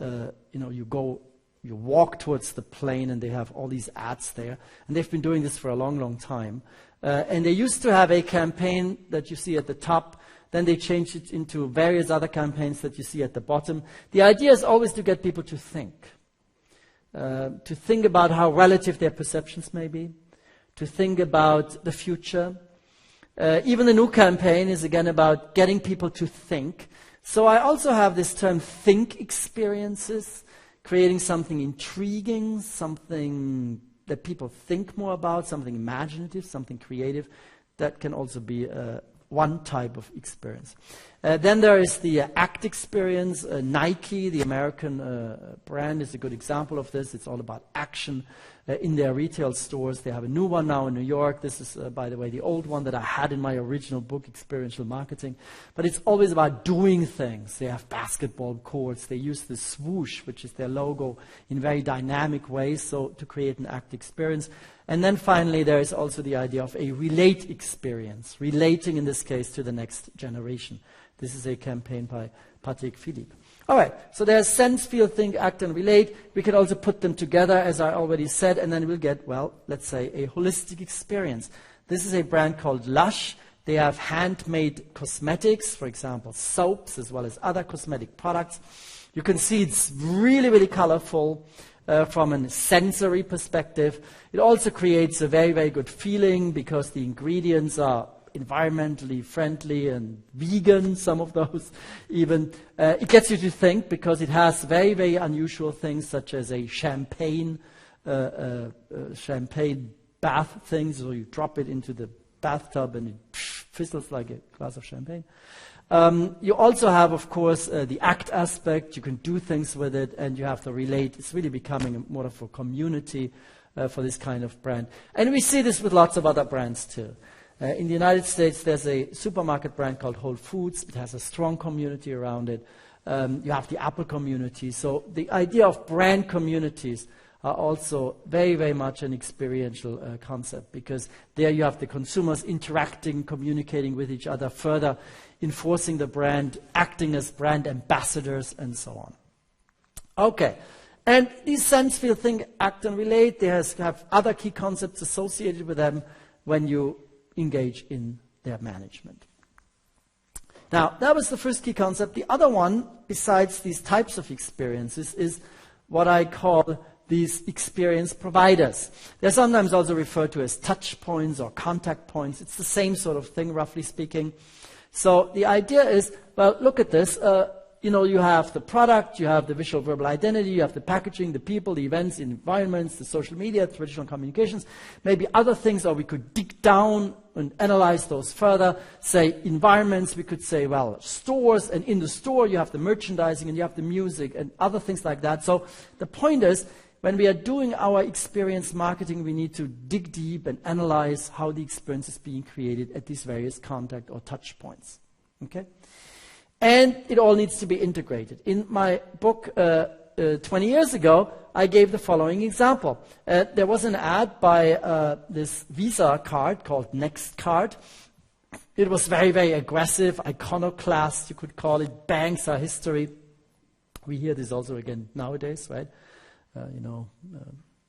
You walk towards the plane, and they have all these ads there. And they've been doing this for a long, long time. And they used to have a campaign that you see at the top. Then they changed it into various other campaigns that you see at the bottom. The idea is always to get people to think about how relative their perceptions may be, to think about the future. Even the new campaign is again about getting people to think. So I also have this term think experiences, creating something intriguing, something that people think more about, something imaginative, something creative. That can also be one type of experience. Then there is the act experience. Nike, the American brand, is a good example of this. It's all about action in their retail stores. They have a new one now in New York. This is, by the way, the old one that I had in my original book, Experiential Marketing. But it's always about doing things. They have basketball courts. They use the swoosh, which is their logo, in very dynamic ways, so to create an act experience. And then finally, there is also the idea of a relate experience, relating in this case to the next generation. This is a campaign by Patrick Philippe. All right, so there's sense, feel, think, act, and relate. We can also put them together, as I already said, and then we'll get, well, let's say a holistic experience. This is a brand called Lush. They have handmade cosmetics, for example, soaps, as well as other cosmetic products. You can see it's really, really colorful. From a sensory perspective. It also creates a very, very good feeling because the ingredients are environmentally friendly and vegan, some of those even. It gets you to think because it has very, very unusual things such as a champagne bath thing, so you drop it into the bathtub and it fizzles like a glass of champagne. You also have, of course, the act aspect. You can do things with it, and you have to relate. It's really becoming more of a community for this kind of brand. And we see this with lots of other brands, too. In the United States, there's a supermarket brand called Whole Foods. It has a strong community around it. You have the Apple community. So the idea of brand communities are also very, very much an experiential concept, because there you have the consumers interacting, communicating with each other, further enforcing the brand, acting as brand ambassadors, and so on. Okay, and these sense, feel, think, act, and relate, they have other key concepts associated with them when you engage in their management. Now, that was the first key concept. The other one, besides these types of experiences, is what I call these experience providers. They're sometimes also referred to as touch points or contact points. It's the same sort of thing, roughly speaking. So the idea is, well, look at this. You have the product, you have the visual verbal identity, you have the packaging, the people, the events, the environments, the social media, traditional communications, maybe other things, or we could dig down and analyze those further. Say environments, we could say, well, stores, and in the store you have the merchandising and you have the music and other things like that. So the point is, when we are doing our experience marketing, we need to dig deep and analyze how the experience is being created at these various contact or touch points. Okay? And it all needs to be integrated. In my book 20 years ago, I gave the following example. There was an ad by this Visa card called Next Card. It was very, very aggressive, iconoclast, you could call it. Banks are history. We hear this also again nowadays, right?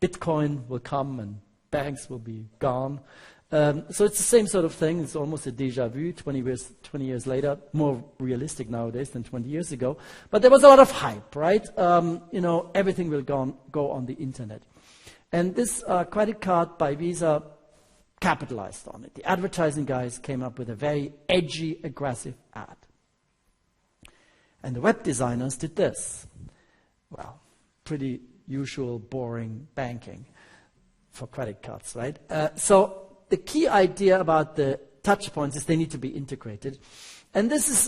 Bitcoin will come and banks will be gone. So it's the same sort of thing. It's almost a déjà vu 20 years later, more realistic nowadays than 20 years ago. But there was a lot of hype, right? Everything will go on the internet. And this credit card by Visa capitalized on it. The advertising guys came up with a very edgy, aggressive ad. And the web designers did this. Well, pretty usual, boring banking for credit cards, right? So the key idea about the touch points is they need to be integrated. And this is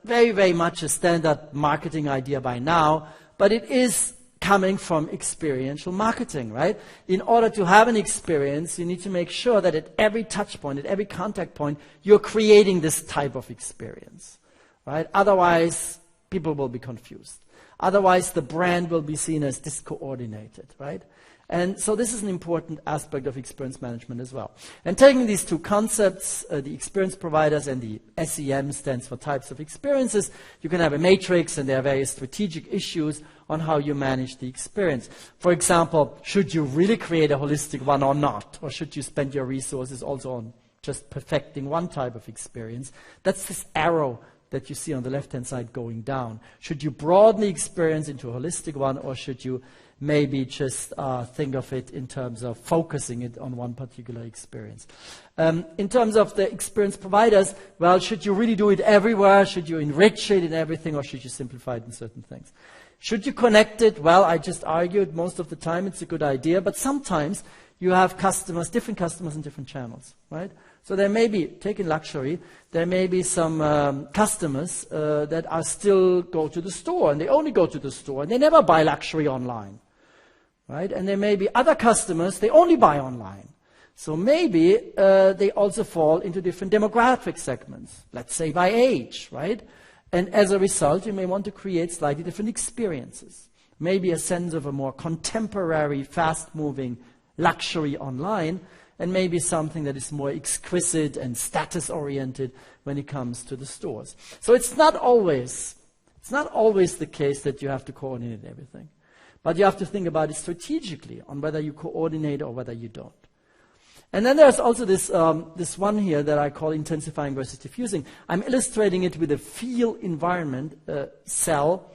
very, very much a standard marketing idea by now, but it is coming from experiential marketing, right? In order to have an experience, you need to make sure that at every touch point, at every contact point, you're creating this type of experience, right? Otherwise, people will be confused. Otherwise, the brand will be seen as discoordinated, right? And so this is an important aspect of experience management as well. And taking these two concepts, the experience providers and the SEM stands for types of experiences, you can have a matrix and there are various strategic issues on how you manage the experience. For example, should you really create a holistic one or not? Or should you spend your resources also on just perfecting one type of experience? That's this arrow that you see on the left-hand side going down. Should you broaden the experience into a holistic one, or should you maybe just think of it in terms of focusing it on one particular experience? In terms of the experience providers, well, should you really do it everywhere? Should you enrich it in everything, or should you simplify it in certain things? Should you connect it? Well, I just argued most of the time it's a good idea, but sometimes you have customers, different customers in different channels, right? So there may be, taking luxury, there may be some customers that are still go to the store, and they only go to the store, and they never buy luxury online, right? And there may be other customers, they only buy online. So maybe they also fall into different demographic segments, let's say by age, right? And as a result, you may want to create slightly different experiences. Maybe a sense of a more contemporary, fast-moving luxury online, and maybe something that is more exquisite and status-oriented when it comes to the stores. So it's not always the case that you have to coordinate everything. But you have to think about it strategically on whether you coordinate or whether you don't. And then there's also this one here that I call intensifying versus diffusing. I'm illustrating it with a feel environment cell.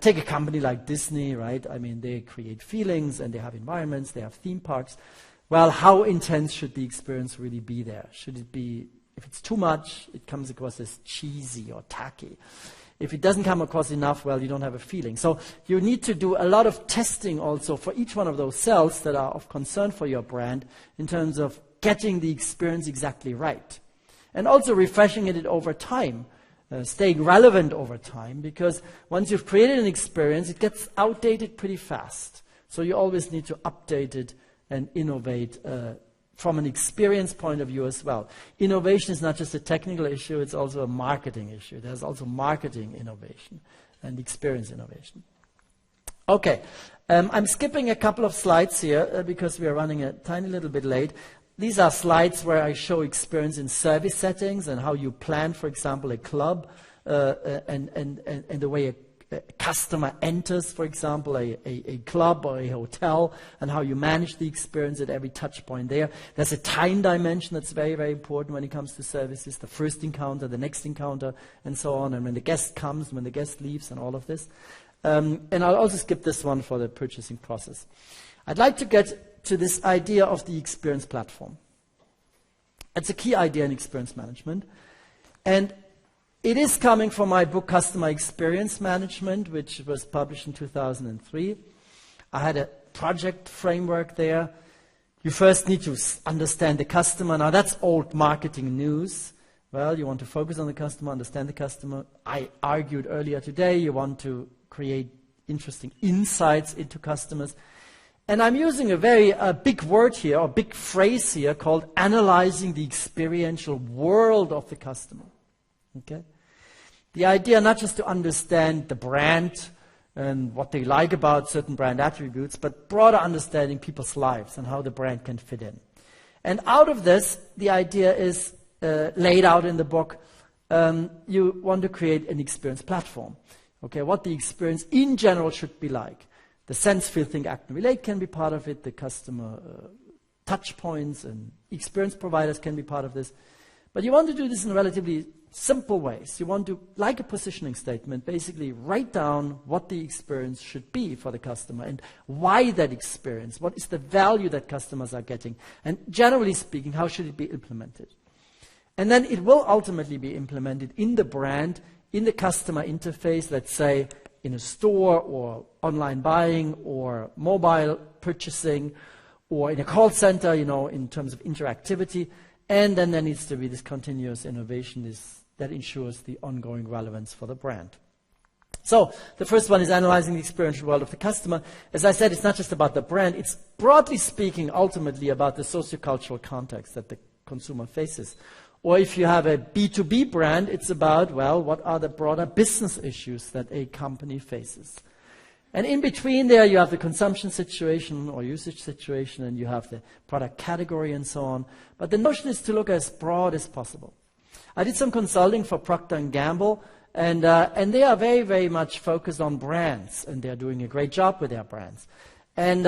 Take a company like Disney, right? I mean, they create feelings and they have environments, they have theme parks. Well, how intense should the experience really be there? Should it be, if it's too much, it comes across as cheesy or tacky. If it doesn't come across enough, well, you don't have a feeling. So you need to do a lot of testing also for each one of those cells that are of concern for your brand in terms of getting the experience exactly right. And also refreshing it over time, staying relevant over time, because once you've created an experience, it gets outdated pretty fast. So you always need to update it and innovate from an experience point of view as well. Innovation is not just a technical issue, it's also a marketing issue. There's also marketing innovation and experience innovation. Okay, I'm skipping a couple of slides here because we are running a tiny little bit late. These are slides where I show experience in service settings and how you plan, for example, a club and the way a customer enters, for example, a club or a hotel, and how you manage the experience at every touch point there. There's a time dimension that's very, very important when it comes to services, the first encounter, the next encounter, and so on, and when the guest comes, when the guest leaves, and all of this. And I'll also skip this one for the purchasing process. I'd like to get to this idea of the experience platform. It's a key idea in experience management. And it is coming from my book, Customer Experience Management, which was published in 2003. I had a project framework there. You first need to understand the customer. Now, that's old marketing news. Well, you want to focus on the customer, understand the customer. I argued earlier today, you want to create interesting insights into customers. And I'm using a very big word here, or big phrase here, called analyzing the experiential world of the customer. Okay? The idea not just to understand the brand and what they like about certain brand attributes, but broader understanding people's lives and how the brand can fit in. And out of this, the idea is laid out in the book. You want to create an experience platform. Okay, what the experience in general should be like. The sense, feel, think, act, and relate can be part of it. The customer touch points and experience providers can be part of this. But you want to do this in relatively simple ways. You want to, like a positioning statement, basically write down what the experience should be for the customer and why that experience, what is the value that customers are getting, and generally speaking, how should it be implemented. And then it will ultimately be implemented in the brand, in the customer interface, let's say in a store or online buying or mobile purchasing or in a call center, in terms of interactivity. And then there needs to be this continuous innovation that ensures the ongoing relevance for the brand. So the first one is analyzing the experiential world of the customer. As I said, it's not just about the brand. It's broadly speaking ultimately about the sociocultural context that the consumer faces. Or if you have a B2B brand, it's about, well, what are the broader business issues that a company faces? And in between there, you have the consumption situation or usage situation, and you have the product category and so on. But the notion is to look as broad as possible. I did some consulting for Procter & Gamble, and they are very, very much focused on brands, and they're doing a great job with their brands. And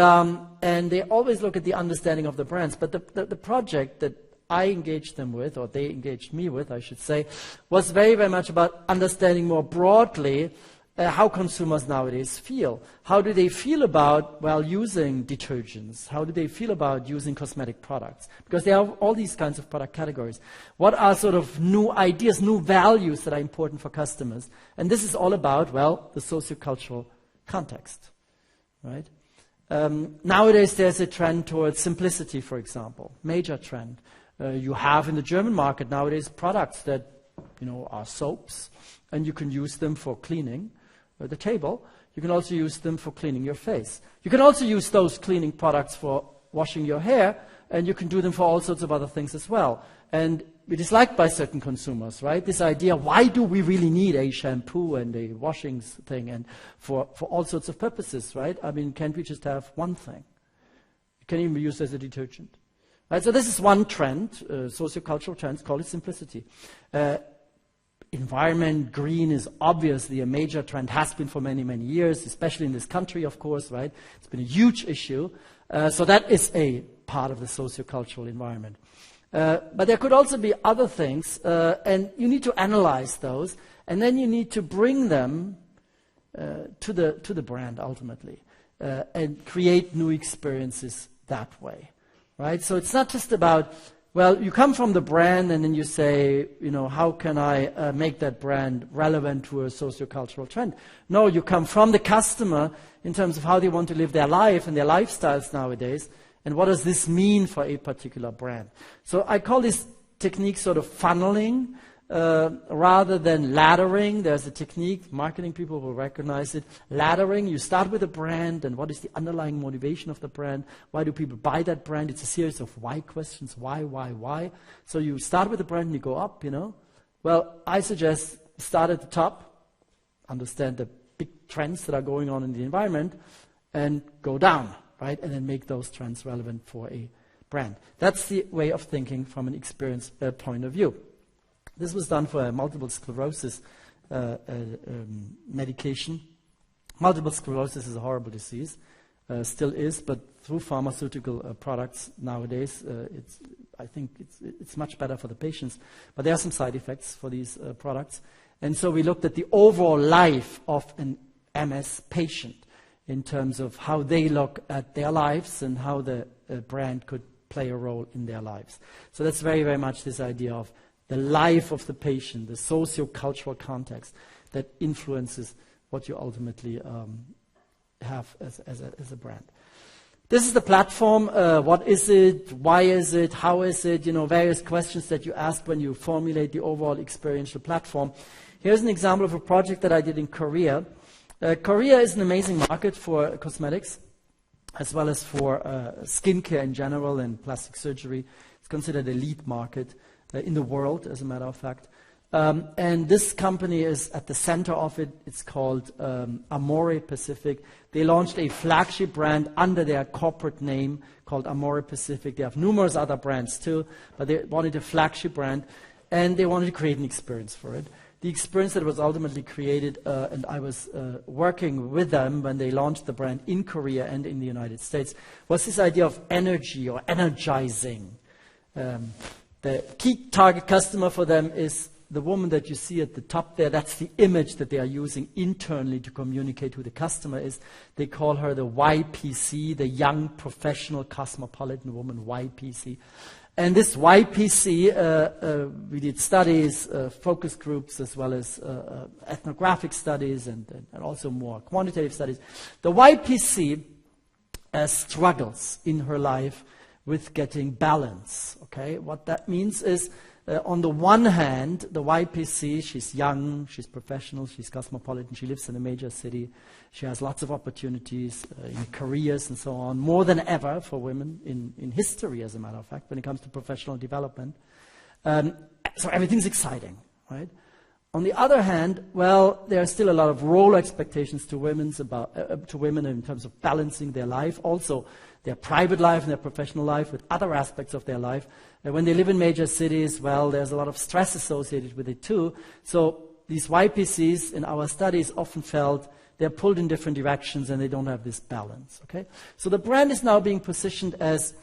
they always look at the understanding of the brands. But the project that I engaged them with, or they engaged me with, I should say, was very, very much about understanding more broadly how consumers nowadays feel. How do they feel about, well, using detergents? How do they feel about using cosmetic products? Because there are all these kinds of product categories. What are sort of new ideas, new values that are important for customers? And this is all about, well, the sociocultural context, right? Nowadays, there's a trend towards simplicity, for example, major trend. You have in the German market nowadays products that, are soaps, and you can use them for cleaning the table. You can also use them for cleaning your face. You can also use those cleaning products for washing your hair, and you can do them for all sorts of other things as well. And it is liked by certain consumers, right? This idea, why do we really need a shampoo and a washing thing and for all sorts of purposes, right? I mean, can't we just have one thing? It can even be used as a detergent. Right? So this is one trend, sociocultural trend, call it simplicity. Environment, green is obviously a major trend, has been for many, many years, especially in this country, of course, right? It's been a huge issue. So that is a part of the sociocultural environment. But there could also be other things, and you need to analyze those, and then you need to bring them to the brand ultimately, and create new experiences that way, right? So it's not just about, well, you come from the brand and then you say, how can I make that brand relevant to a sociocultural trend? No, you come from the customer in terms of how they want to live their life and their lifestyles nowadays, and what does this mean for a particular brand? So I call this technique sort of funneling rather than laddering. There's a technique, marketing people will recognize it. Laddering, you start with a brand, and what is the underlying motivation of the brand? Why do people buy that brand? It's a series of why questions. Why? So you start with the brand and you go up, Well, I suggest start at the top, understand the big trends that are going on in the environment, and go down, right? And then make those trends relevant for a brand. That's the way of thinking from an experience point of view. This was done for a multiple sclerosis medication. Multiple sclerosis is a horrible disease, still is, but through pharmaceutical products nowadays, I think it's much better for the patients. But there are some side effects for these products. And so we looked at the overall life of an MS patient in terms of how they look at their lives and how the brand could play a role in their lives. So that's very, very much this idea of the life of the patient, the socio-cultural context that influences what you ultimately have as a brand. This is the platform. What is it? Why is it? How is it? Various questions that you ask when you formulate the overall experiential platform. Here's an example of a project that I did in Korea. Korea is an amazing market for cosmetics, as well as for skincare in general and plastic surgery. It's considered a lead market in the world, as a matter of fact. And this company is at the center of it. It's called Amore Pacific. They launched a flagship brand under their corporate name called Amore Pacific. They have numerous other brands too, but they wanted a flagship brand, and they wanted to create an experience for it. The experience that was ultimately created, and I was working with them when they launched the brand in Korea and in the United States, was this idea of energy or energizing. The key target customer for them is the woman that you see at the top there. That's the image that they are using internally to communicate who the customer is. They call her the YPC, the Young Professional Cosmopolitan Woman, YPC. And this YPC, we did studies, focus groups, as well as ethnographic studies and also more quantitative studies. The YPC struggles in her life with getting balance. Okay, what that means is, on the one hand, the YPC, she's young, she's professional, she's cosmopolitan, she lives in a major city, she has lots of opportunities in careers and so on, more than ever for women in history, as a matter of fact, when it comes to professional development. So everything's exciting, right? On the other hand, well, there are still a lot of role expectations to women in terms of balancing their life, also their private life and their professional life with other aspects of their life. When they live in major cities, well, there's a lot of stress associated with it too. So these YPCs in our studies often felt they're pulled in different directions and they don't have this balance. Okay, so the brand is now being positioned as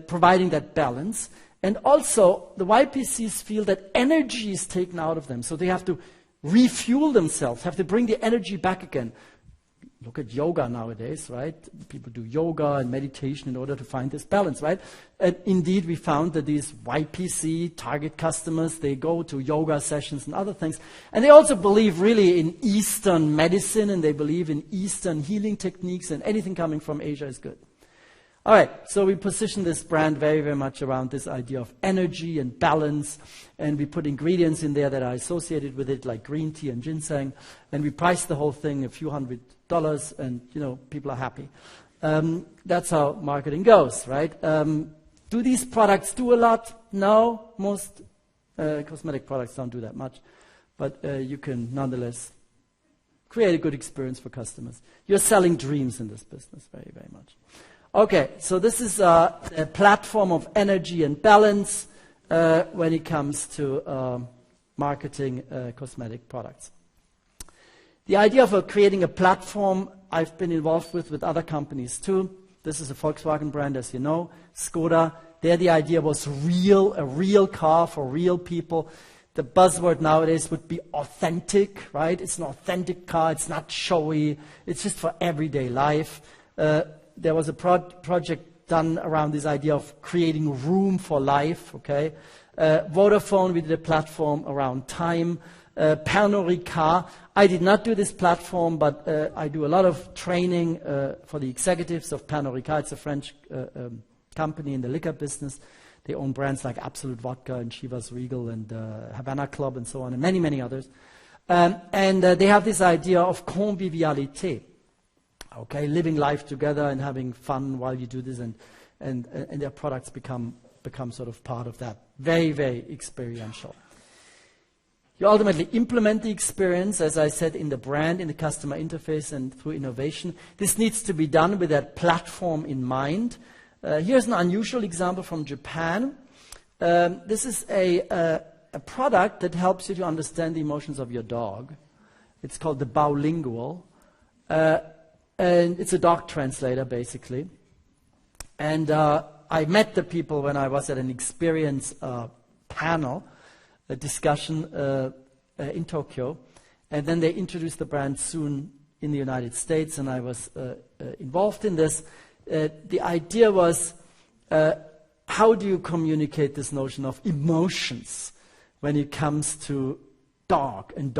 providing that balance. And also, the YPCs feel that energy is taken out of them, so they have to refuel themselves, have to bring the energy back again. Look at yoga nowadays, right? People do yoga and meditation in order to find this balance, right? And indeed, we found that these YPC target customers, they go to yoga sessions and other things. And they also believe really in Eastern medicine, and they believe in Eastern healing techniques, and anything coming from Asia is good. All right, so we position this brand very, very much around this idea of energy and balance, and we put ingredients in there that are associated with it, like green tea and ginseng, and we price the whole thing a few $100s, and people are happy. That's how marketing goes, right? Do these products do a lot? No, most cosmetic products don't do that much, but you can nonetheless create a good experience for customers. You're selling dreams in this business, very, very much. Okay, so this is a platform of energy and balance when it comes to marketing cosmetic products. The idea of creating a platform I've been involved with other companies too. This is a Volkswagen brand, as you know, Skoda. There the idea was a real car for real people. The buzzword nowadays would be authentic, right? It's an authentic car, it's not showy, it's just for everyday life. There was a project done around this idea of creating room for life, okay? Vodafone, we did a platform around time. Pernod Ricard, I did not do this platform, but I do a lot of training for the executives of Pernod Ricard. It's a French company in the liquor business. They own brands like Absolut Vodka and Chivas Regal and Havana Club and so on, and many, many others. And they have this idea of convivialité. Okay, living life together and having fun while you do this, and their products become sort of part of that. Very, very experiential. You ultimately implement the experience, as I said, in the brand, in the customer interface, and through innovation. This needs to be done with that platform in mind. Here's an unusual example from Japan. This is a product that helps you to understand the emotions of your dog. It's called the Baulingual. And it's a dog translator, basically. And I met the people when I was at an experience panel, a discussion in Tokyo. And then they introduced the brand soon in the United States, and I was involved in this. The idea was, how do you communicate this notion of emotions when it comes to dog and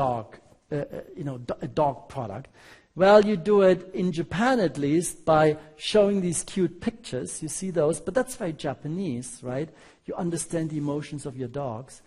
a dog product? Well, you do it in Japan, at least, by showing these cute pictures. You see those, but that's very Japanese, right? You understand the emotions of your dogs.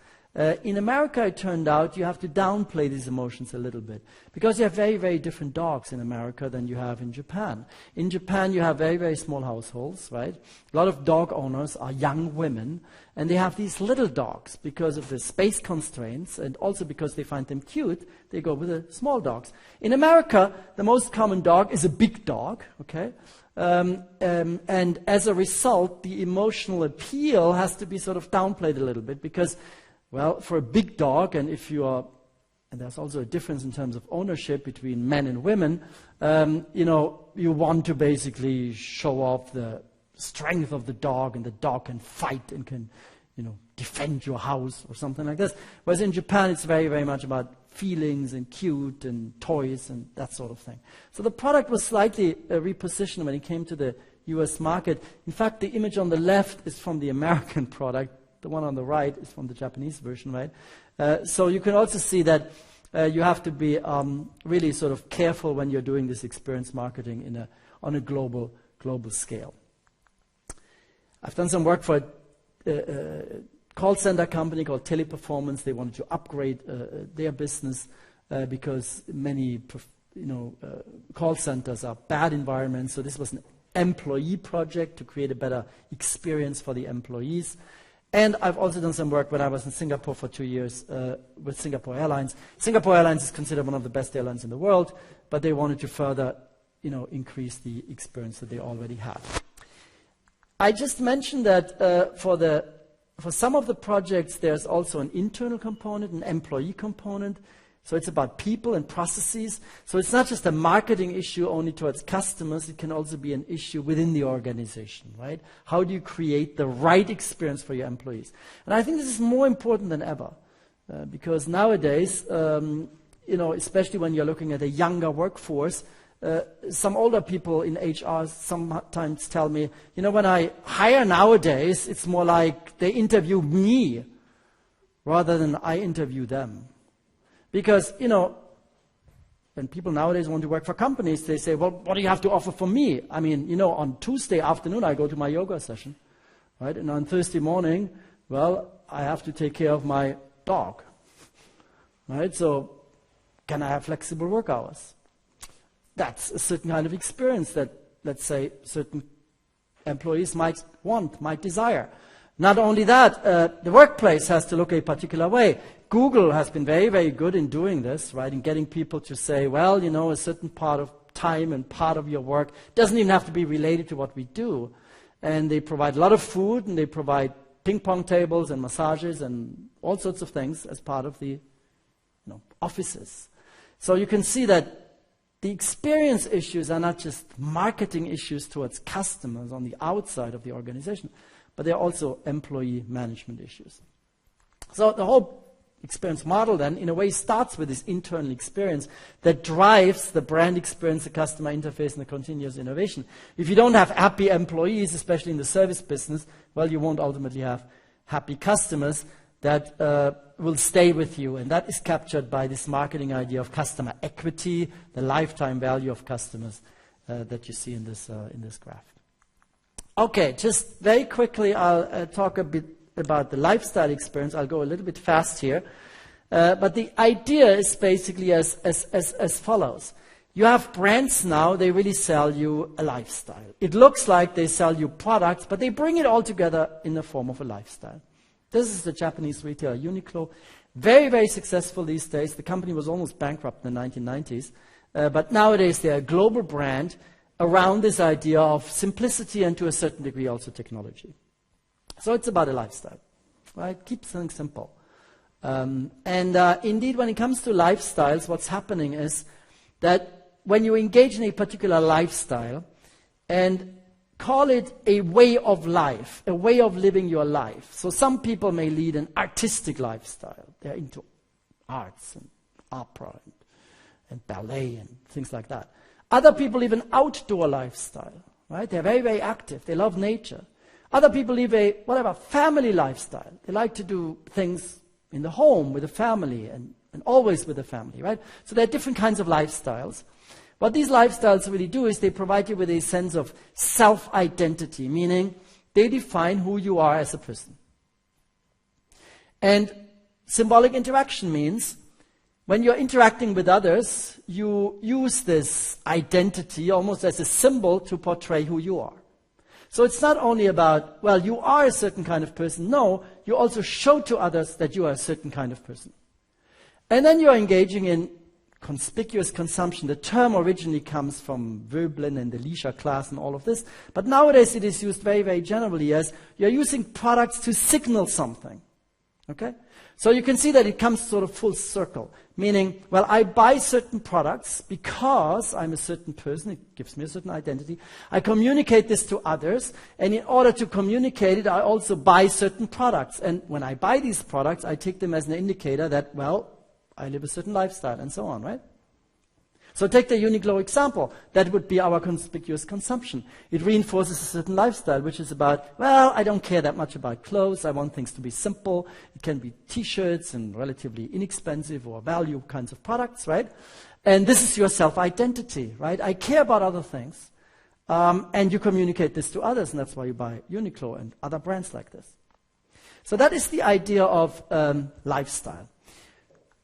In America, it turned out you have to downplay these emotions a little bit, because you have very, very different dogs in America than you have in Japan. In Japan, you have very, very small households, right? A lot of dog owners are young women, and they have these little dogs because of the space constraints, and also because they find them cute, they go with the small dogs. In America, the most common dog is a big dog, okay? And as a result, the emotional appeal has to be sort of downplayed a little bit, because well, for a big dog, and and there's also a difference in terms of ownership between men and women, you want to basically show off the strength of the dog, and the dog can fight and can, defend your house or something like this. Whereas in Japan, it's very, very much about feelings and cute and toys and that sort of thing. So the product was slightly repositioned when it came to the US market. In fact, the image on the left is from the American product. The one on the right is from the Japanese version, right? So you can also see that you have to be really sort of careful when you're doing this experience marketing on a global scale. I've done some work for a call center company called Teleperformance. They wanted to upgrade their business because many call centers are bad environments. So this was an employee project to create a better experience for the employees. And I've also done some work when I was in Singapore for 2 years with Singapore Airlines. Singapore Airlines is considered one of the best airlines in the world, but they wanted to further, increase the experience that they already had. I just mentioned that for some of the projects, there's also an internal component, an employee component. So it's about people and processes. So it's not just a marketing issue only towards customers. It can also be an issue within the organization, right? How do you create the right experience for your employees? And I think this is more important than ever because nowadays, especially when you're looking at a younger workforce, some older people in HR sometimes tell me, when I hire nowadays, it's more like they interview me rather than I interview them. Because, when people nowadays want to work for companies, they say, well, what do you have to offer for me? I mean, on Tuesday afternoon, I go to my yoga session, right? And on Thursday morning, well, I have to take care of my dog, right? So can I have flexible work hours? That's a certain kind of experience that, let's say, certain employees might want, might desire. Not only that, the workplace has to look a particular way. Google has been very, very good in doing this, right, in getting people to say, well, a certain part of time and part of your work doesn't even have to be related to what we do. And they provide a lot of food, and they provide ping pong tables and massages and all sorts of things as part of the offices. So you can see that the experience issues are not just marketing issues towards customers on the outside of the organization, but they're also employee management issues. So the whole experience model then, in a way, starts with this internal experience that drives the brand experience, the customer interface, and the continuous innovation. If you don't have happy employees, especially in the service business, well, you won't ultimately have happy customers that will stay with you. And that is captured by this marketing idea of customer equity, the lifetime value of customers that you see in this graph. Okay, just very quickly, I'll talk a bit about the lifestyle experience. I'll go a little bit fast here. But the idea is basically as follows. You have brands now, they really sell you a lifestyle. It looks like they sell you products, but they bring it all together in the form of a lifestyle. This is the Japanese retailer Uniqlo. Very, very successful these days. The company was almost bankrupt in the 1990s. But nowadays they're a global brand around this idea of simplicity and to a certain degree also technology. So it's about a lifestyle, right? Keep things simple. Indeed, when it comes to lifestyles, what's happening is that when you engage in a particular lifestyle and call it a way of life, a way of living your life. So some people may lead an artistic lifestyle. They're into arts and opera and ballet and things like that. Other people live an outdoor lifestyle, right? They're very, very active. They love nature. Other people live a, family lifestyle. They like to do things in the home with the family and always with the family, right? So there are different kinds of lifestyles. What these lifestyles really do is they provide you with a sense of self-identity, meaning they define who you are as a person. And symbolic interaction means when you're interacting with others, you use this identity almost as a symbol to portray who you are. So it's not only about, you are a certain kind of person. No, you also show to others that you are a certain kind of person. And then you're engaging in conspicuous consumption. The term originally comes from Vöbeln and the leisure class and all of this. But nowadays it is used very, very generally as you're using products to signal something. Okay? So you can see that it comes sort of full circle. Meaning, I buy certain products because I'm a certain person. It gives me a certain identity. I communicate this to others. And in order to communicate it, I also buy certain products. And when I buy these products, I take them as an indicator that, I live a certain lifestyle and so on, right? So take the Uniqlo example. That would be our conspicuous consumption. It reinforces a certain lifestyle, which is about, I don't care that much about clothes. I want things to be simple. It can be T-shirts and relatively inexpensive or value kinds of products, right? And this is your self-identity, right? I care about other things. And you communicate this to others, and that's why you buy Uniqlo and other brands like this. So that is the idea of lifestyle.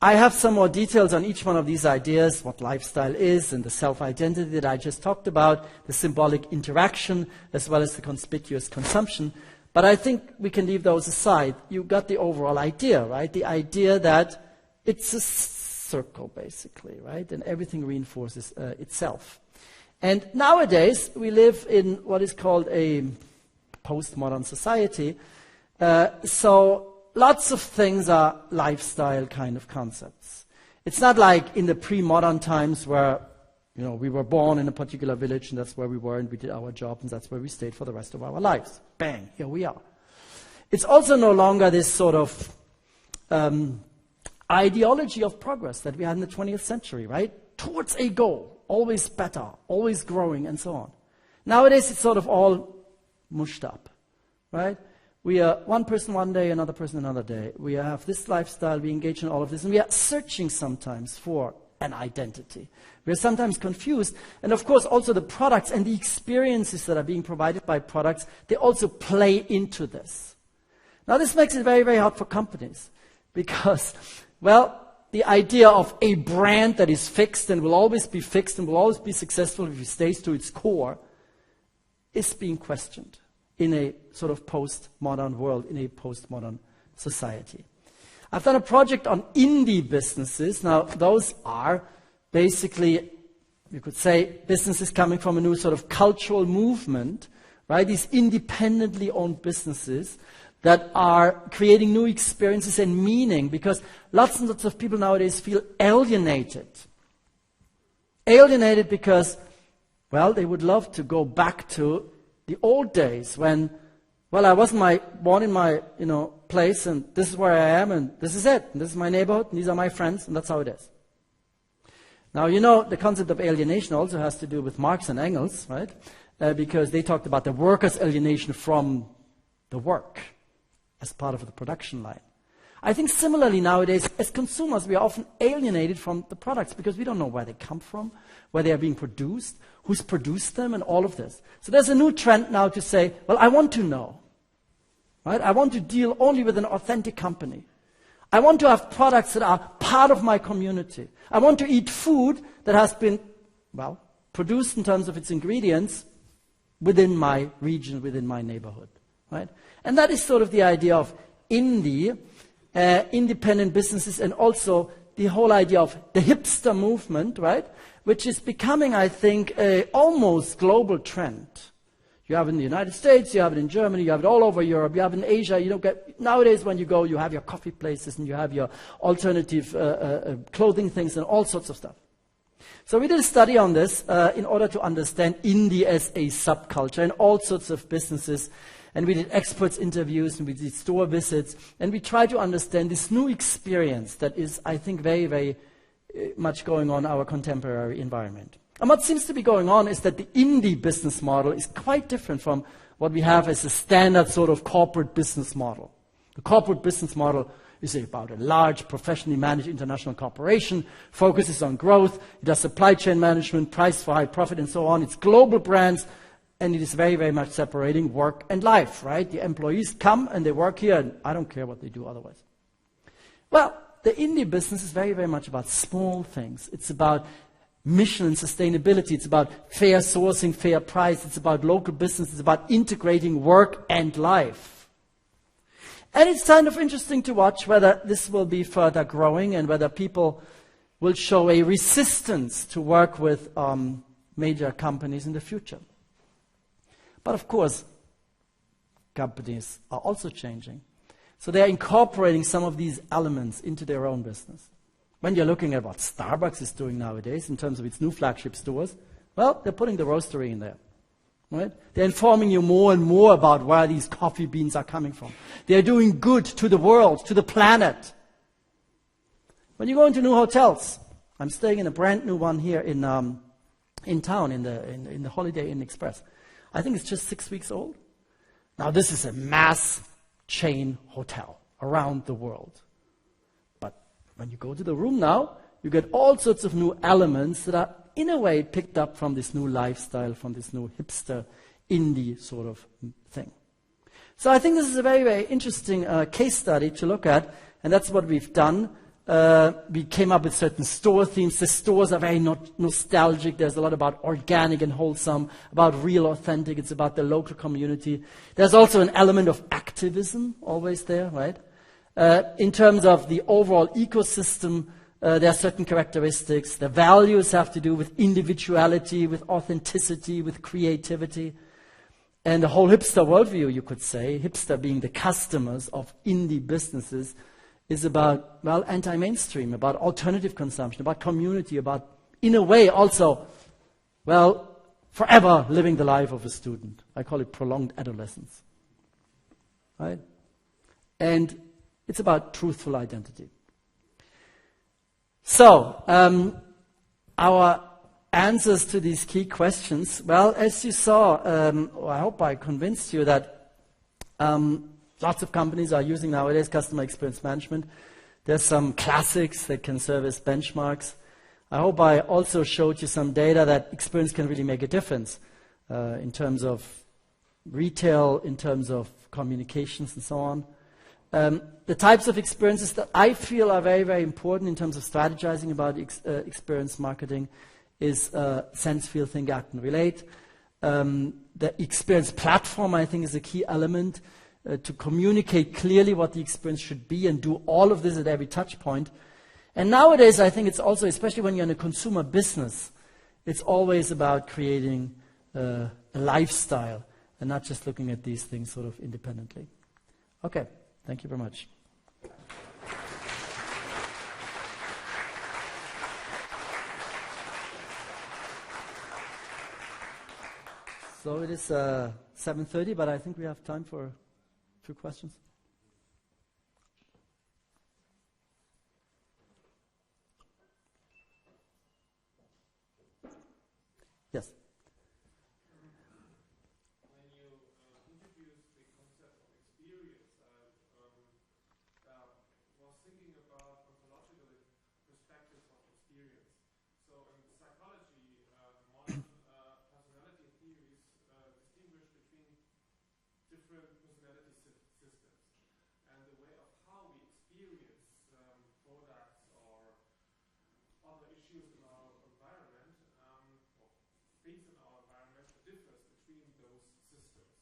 I have some more details on each one of these ideas, what lifestyle is and the self-identity that I just talked about, the symbolic interaction, as well as the conspicuous consumption. But I think we can leave those aside. You got the overall idea, right? The idea that it's a circle, basically, right? And everything reinforces itself. And nowadays, we live in what is called a postmodern society. So lots of things are lifestyle kind of concepts. It's not like in the pre-modern times where, we were born in a particular village and that's where we were and we did our job and that's where we stayed for the rest of our lives. Bang, here we are. It's also no longer this sort of ideology of progress that we had in the 20th century, right? Towards a goal, always better, always growing, and so on. Nowadays, it's sort of all mushed up, right? We are one person one day, another person another day. We have this lifestyle, we engage in all of this, and we are searching sometimes for an identity. We are sometimes confused, and of course also the products and the experiences that are being provided by products, they also play into this. Now this makes it very, very hard for companies, because, the idea of a brand that is fixed and will always be fixed and will always be successful if it stays to its core is being questioned in a sort of post-modern world, in a post-modern society. I've done a project on indie businesses. Now, those are basically, you could say, businesses coming from a new sort of cultural movement, right? These independently owned businesses that are creating new experiences and meaning, because lots and lots of people nowadays feel alienated. Alienated because, they would love to go back to the old days when, I wasn't born in my, place, and this is where I am, and this is it, and this is my neighborhood, and these are my friends, and that's how it is. Now, the concept of alienation also has to do with Marx and Engels, right? Because they talked about the workers' alienation from the work as part of the production line. I think similarly nowadays, as consumers, we are often alienated from the products because we don't know where they come from, where they are being produced, who's produced them, and all of this. So there's a new trend now to say, I want to know. Right? I want to deal only with an authentic company. I want to have products that are part of my community. I want to eat food that has been, produced in terms of its ingredients within my region, within my neighborhood. Right? And that is sort of the idea of independent businesses, and also the whole idea of the hipster movement, right? Which is becoming, I think, a almost global trend. You have it in the United States, you have it in Germany, you have it all over Europe, you have it in Asia. Nowadays when you go, you have your coffee places and you have your alternative clothing things and all sorts of stuff. So we did a study on this in order to understand indie as a subculture and all sorts of businesses. And we did experts interviews and we did store visits. And we tried to understand this new experience that is, I think, very, very much going on in our contemporary environment. And what seems to be going on is that the indie business model is quite different from what we have as a standard sort of corporate business model. The corporate business model is about a large, professionally managed international corporation, focuses on growth, it does supply chain management, price for high profit, and so on. It's global brands, and it is very, very much separating work and life, right? The employees come and they work here, and I don't care what they do otherwise. The indie business is very, very much about small things. It's about mission and sustainability. It's about fair sourcing, fair price. It's about local business. It's about integrating work and life. And it's kind of interesting to watch whether this will be further growing and whether people will show a resistance to work with major companies in the future. But of course, companies are also changing. So they're incorporating some of these elements into their own business. When you're looking at what Starbucks is doing nowadays in terms of its new flagship stores, they're putting the roastery in there. Right? They're informing you more and more about where these coffee beans are coming from. They're doing good to the world, to the planet. When you go into new hotels, I'm staying in a brand new one here in town, in the Holiday Inn Express. I think it's just 6 weeks old. Now this is a mass chain hotel around the world. But when you go to the room now, you get all sorts of new elements that are in a way picked up from this new lifestyle, from this new hipster indie sort of thing. So I think this is a very, very interesting case study to look at, and that's what we've done. We came up with certain store themes. The stores are very nostalgic. There's a lot about organic and wholesome, about real authentic. It's about the local community. There's also an element of activism always there, right? In terms of the overall ecosystem, there are certain characteristics. The values have to do with individuality, with authenticity, with creativity. And the whole hipster worldview, you could say, hipster being the customers of indie businesses, is about, well, anti-mainstream, about alternative consumption, about community, about, in a way, also, well, forever living the life of a student. I call it prolonged adolescence. Right? And it's about truthful identity. So, our answers to these key questions, well, as you saw, I hope I convinced you that lots of companies are using nowadays customer experience management. There's some classics that can serve as benchmarks. I hope I also showed you some data that experience can really make a difference in terms of retail, in terms of communications and so on. The types of experiences that I feel are very, very important in terms of strategizing about experience marketing is sense, feel, think, act, and relate. The experience platform, I think, is a key element to communicate clearly what the experience should be and do all of this at every touch point. And nowadays, I think it's also, especially when you're in a consumer business, it's always about creating a lifestyle and not just looking at these things sort of independently. Okay, thank you very much. So it is 7:30, but I think we have time for a few questions. Yes. When you introduced the concept of experience, was thinking about ontological perspectives of experience. So in psychology, modern personality theories distinguish between different personality systems. And the way of how we experience products or other issues in our environment, things in our environment, differs between those systems.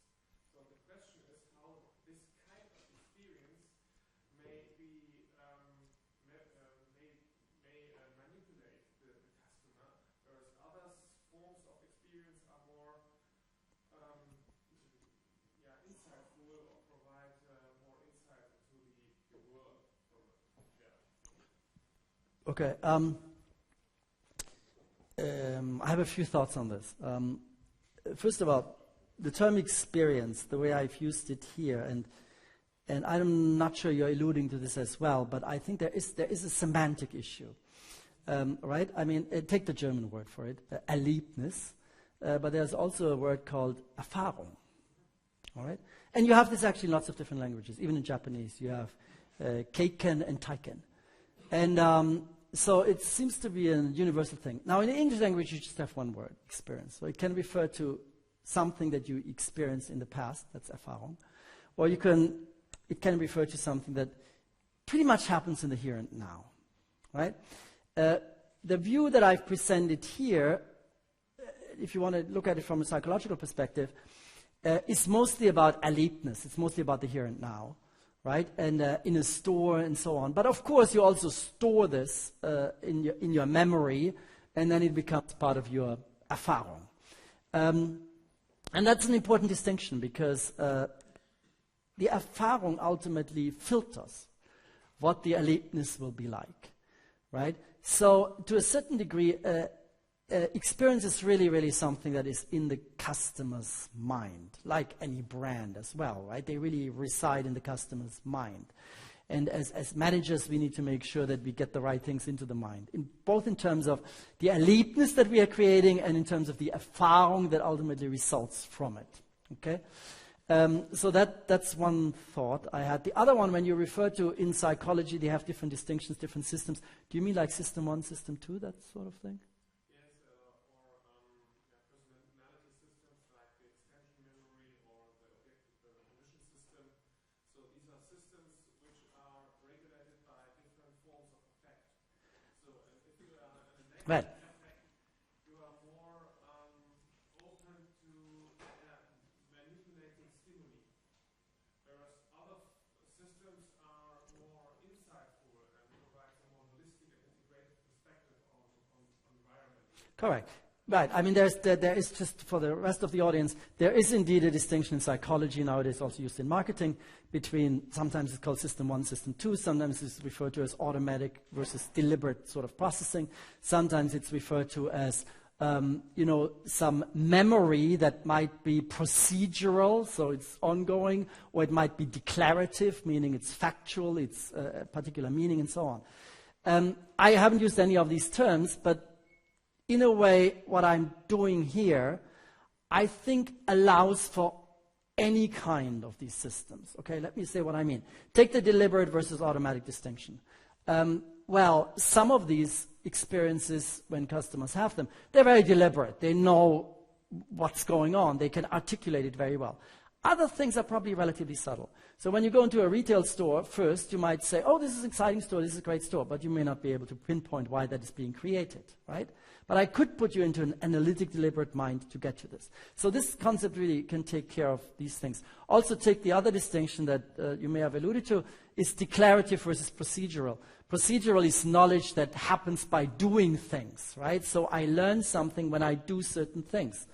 So the question is how this kind of experience may manipulate the customer, whereas other forms of experience are more insightful or provide more insight into the world. Okay. I have a few thoughts on this. First of all, the term experience, the way I've used it here, and I'm not sure you're alluding to this as well, but I think there is a semantic issue, right? I mean, take the German word for it, Erlebnis, but there's also a word called Erfahrung, all right? And you have this actually in lots of different languages. Even in Japanese, you have keiken and taiken. And so it seems to be a universal thing. Now, in the English language, you just have one word, experience. So it can refer to something that you experienced in the past, that's Erfahrung. Or it can refer to something that pretty much happens in the here and now, right? The view that I've presented here, if you want to look at it from a psychological perspective, is mostly about Erlebnis. It's mostly about the here and now. Right, and in a store and so on. But of course, you also store this in your memory, and then it becomes part of your Erfahrung. And that's an important distinction because the Erfahrung ultimately filters what the Erlebnis will be like. Right. So to a certain degree, experience is really, really something that is in the customer's mind, like any brand as well, right? They really reside in the customer's mind. And as managers, we need to make sure that we get the right things into the mind, both in terms of the Erlebnis that we are creating and in terms of the Erfahrung that ultimately results from it, okay? So that's one thought I had. The other one, when you refer to in psychology, they have different distinctions, different systems. Do you mean like system 1, system 2, that sort of thing? Right. You are more open to manipulating stimuli, whereas other systems are more insightful and provide a more holistic and integrated perspective on environment. Correct. Right. I mean, there is just for the rest of the audience, there is indeed a distinction in psychology nowadays, also used in marketing, between sometimes it's called system 1, system 2. Sometimes it's referred to as automatic versus deliberate sort of processing. Sometimes it's referred to as some memory that might be procedural, so it's ongoing, or it might be declarative, meaning it's factual, it's a particular meaning, and so on. I haven't used any of these terms, but in a way, what I'm doing here, I think allows for any kind of these systems. Okay, let me say what I mean. Take the deliberate versus automatic distinction. Well, some of these experiences, when customers have them, they're very deliberate. They know what's going on. They can articulate it very well. Other things are probably relatively subtle. So when you go into a retail store, first you might say, oh, this is an exciting store, this is a great store, but you may not be able to pinpoint why that is being created, right? But I could put you into an analytic, deliberate mind to get to this. So this concept really can take care of these things. Also take the other distinction that you may have alluded to, is declarative versus procedural. Procedural is knowledge that happens by doing things, right? So I learn something when I do certain things.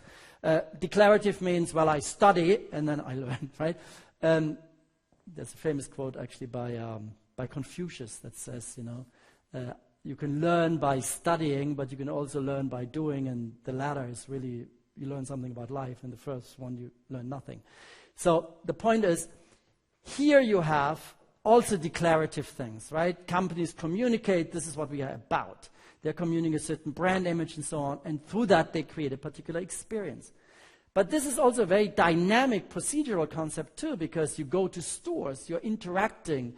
Declarative means, well, I study and then I learn, right? There's a famous quote actually by Confucius that says, you can learn by studying, but you can also learn by doing, and the latter is really, you learn something about life, and the first one you learn nothing. So the point is, here you have also declarative things, right? Companies communicate, this is what we are about. They're communicating a certain brand image and so on, and through that they create a particular experience. But this is also a very dynamic procedural concept too, because you go to stores, you're interacting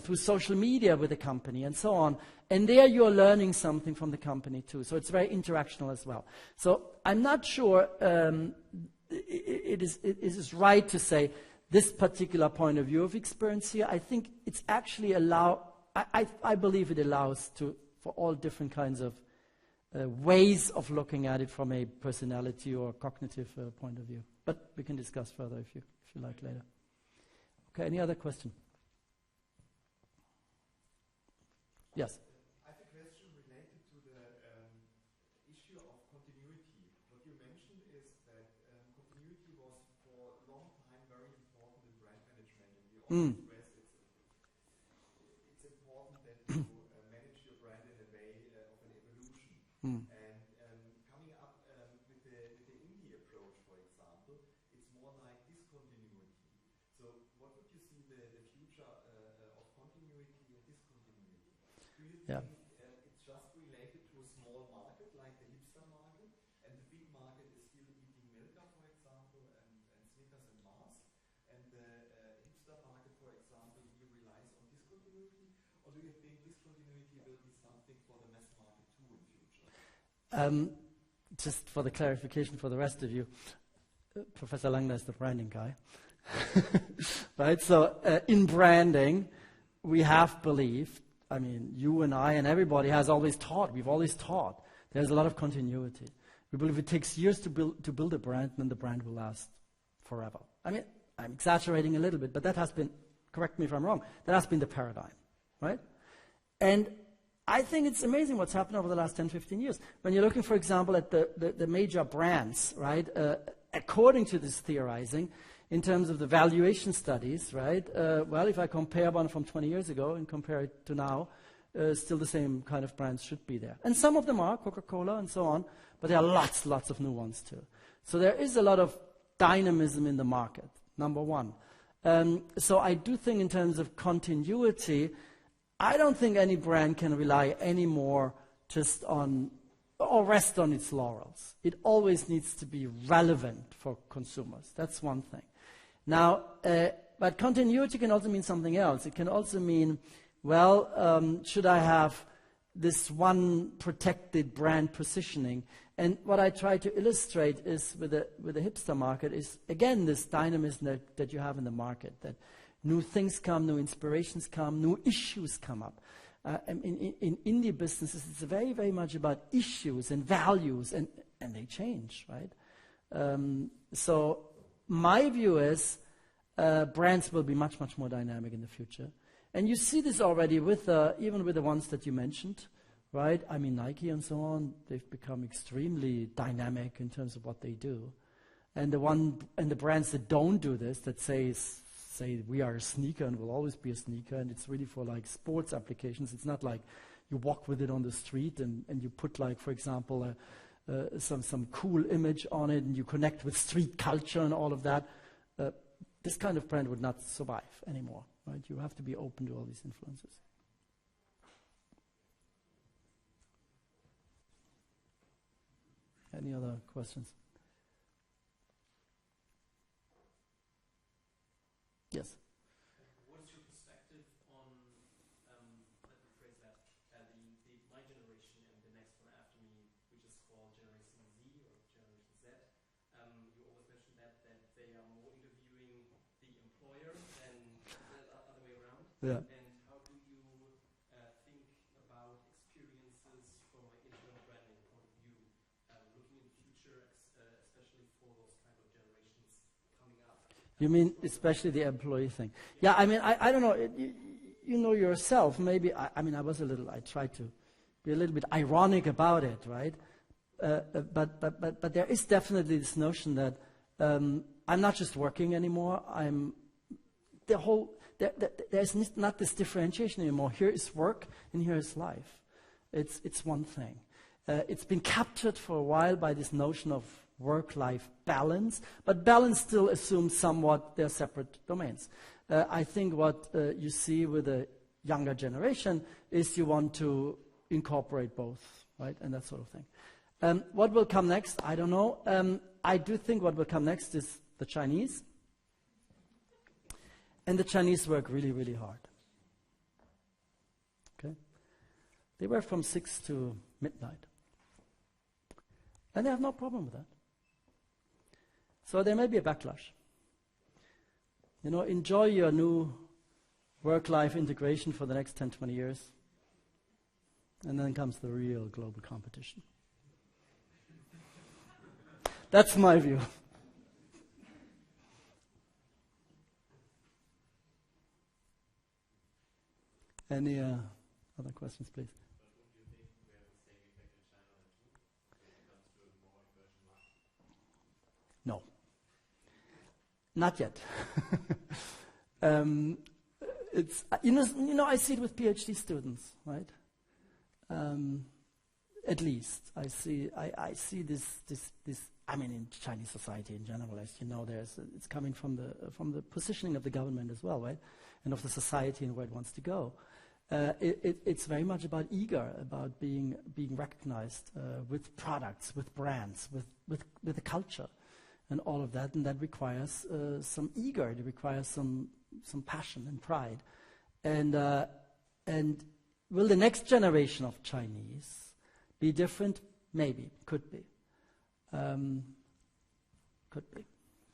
through social media with the company and so on, and there you're learning something from the company too. So it's very interactional as well. So I'm not sure it is right to say this particular point of view of experience here. I think it's actually I believe it allows for all different kinds of ways of looking at it from a personality or cognitive point of view. But we can discuss further if you like later. Okay, any other question? Yes. I have a question related to the issue of continuity. What you mentioned is that continuity was for a long time very important in brand management, and you always stress it's important that you manage your brand in a way of an evolution. And coming up with the indie approach, for example, it's more like discontinuity. So what would you see the future of continuity and discontinuity? Do you think it's just related to a small market like the hipster market, and the big market is still eating Milka, for example, and Snickers and Mars, and the hipster market, for example, here relies on discontinuity? Or do you think discontinuity will be something for the mass market too in future? Just for the clarification for the rest of you, Professor Langner is the branding guy. Right? So in branding, we have believed, I mean, you and I and everybody has always taught, we've always taught, there's a lot of continuity. We believe it takes years to build a brand, and then the brand will last forever. I mean, I'm exaggerating a little bit, but that has been, correct me if I'm wrong, that has been the paradigm, right? And I think it's amazing what's happened over the last 10, 15 years. When you're looking, for example, at the major brands, right, according to this theorizing, in terms of the valuation studies, right, well, if I compare one from 20 years ago and compare it to now, still the same kind of brands should be there. And some of them are, Coca-Cola and so on, but there are lots of new ones too. So there is a lot of dynamism in the market, number one. So I do think in terms of continuity, I don't think any brand can rely anymore just on or rest on its laurels. It always needs to be relevant for consumers. That's one thing. Now, but continuity can also mean something else. It can also mean, well, should I have this one protected brand positioning? And what I try to illustrate is with the hipster market is, again, this dynamism that you have in the market, that new things come, new inspirations come, new issues come up. In indie businesses, it's very, very much about issues and values, and they change, right? So my view is brands will be much, much more dynamic in the future. And you see this already with even with the ones that you mentioned, right? I mean, Nike and so on, they've become extremely dynamic in terms of what they do. And the brands that don't do this, that say we are a sneaker and will always be a sneaker, and it's really for like sports applications. It's not like you walk with it on the street and you put like, for example, some cool image on it and you connect with street culture and all of that. This kind of brand would not survive anymore, right? You have to be open to all these influences. Any other questions? Yes. What is your perspective on, let me phrase that, my generation and the next one after me, which is called Generation Z or Generation Z? You always mention that they are more interviewing the employer than the other way around. Yeah. And how do you think about experiences from an internal branding point of view, looking in the future, especially for those kind of generations coming up? You mean especially the employee thing? Yeah, I mean, I don't know. You know yourself. Maybe, I tried to be a little bit ironic about it, right? But there is definitely this notion that I'm not just working anymore. There's not this differentiation anymore. Here is work and here is life. It's one thing. It's been captured for a while by this notion of work-life balance, but balance still assumes somewhat they're separate domains. I think what you see with the younger generation is you want to incorporate both, right, and that sort of thing. What will come next? I don't know. I do think what will come next is the Chinese. And the Chinese work really, really hard. Okay? They work from 6 to midnight. And they have no problem with that. So there may be a backlash. You know, enjoy your new work-life integration for the next 10, 20 years. And then comes the real global competition. That's my view. Any other questions, please? No. Not yet. It's you know I see it with PhD students, right? At least I see this. I mean, in Chinese society in general, as you know, it's coming from the positioning of the government as well, right? And of the society and where it wants to go. It's very much about being recognized with products, with brands, with the culture, and all of that. And that requires some it requires some passion and pride. And will the next generation of Chinese be different? Maybe, could be. Could be. I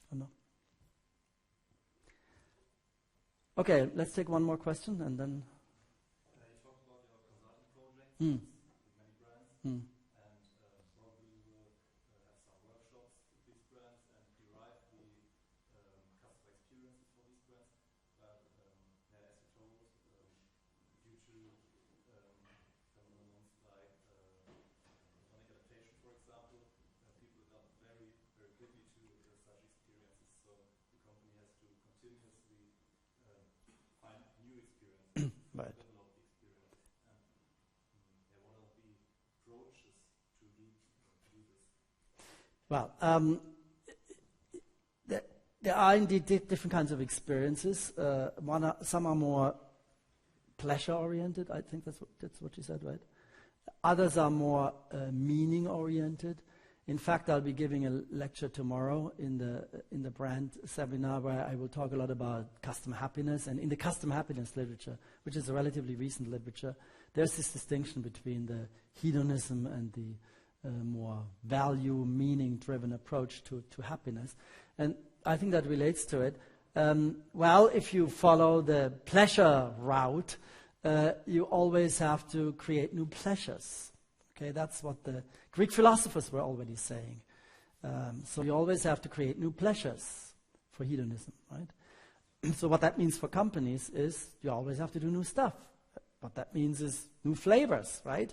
don't know. Okay, let's take one more question and then. You talked about your consulting projects with many brands, and probably you will have some workshops with these brands and derive the customer experiences for these brands. But as you told, due to phenomena like electronic adaptation, for example, people adapt very, very quickly to such experiences. So the company has to continuously find new experiences, right. Develop the experience. And what are the approaches to do this? Well, there are indeed different kinds of experiences. Some are more pleasure-oriented. I think that's what you said, right? Others are more meaning-oriented. In fact, I'll be giving a lecture tomorrow in the brand seminar where I will talk a lot about customer happiness. And in the customer happiness literature, which is a relatively recent literature, there's this distinction between the hedonism and the more value, meaning-driven approach to happiness. And I think that relates to it. Well, if you follow the pleasure route, you always have to create new pleasures. Okay, that's what the Greek philosophers were already saying. So you always have to create new pleasures for hedonism, right? So what that means for companies is you always have to do new stuff. What that means is new flavors, right?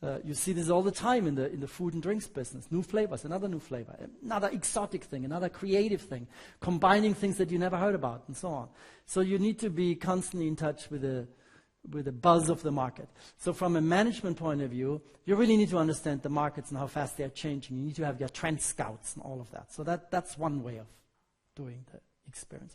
You see this all the time in the food and drinks business. New flavors, another new flavor, another exotic thing, another creative thing, combining things that you never heard about, and so on. So you need to be constantly in touch with the buzz of the market. So from a management point of view, you really need to understand the markets and how fast they are changing. You need to have your trend scouts and all of that. So that's one way of doing the experience.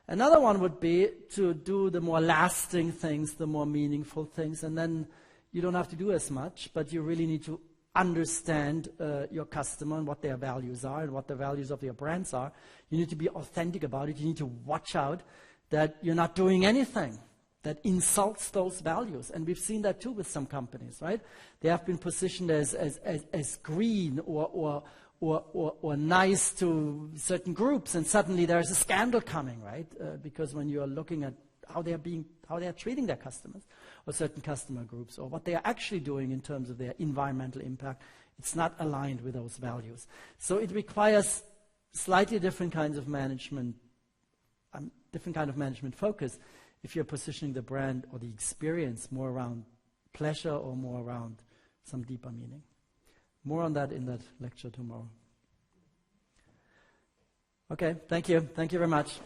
Another one would be to do the more lasting things, the more meaningful things, and then you don't have to do as much, but you really need to understand your customer and what their values are and what the values of your brands are. You need to be authentic about it. You need to watch out that you're not doing anything that insults those values. And we've seen that too with some companies, right? They have been positioned as green or nice to certain groups, and suddenly there's a scandal coming, right? Because when you are looking at how they are treating their customers or certain customer groups, or what they are actually doing in terms of their environmental impact, it's not aligned with those values. So it requires slightly different kinds of management, different kind of management focus if you're positioning the brand or the experience more around pleasure or more around some deeper meaning. More on that in that lecture tomorrow. Okay, thank you. Thank you very much.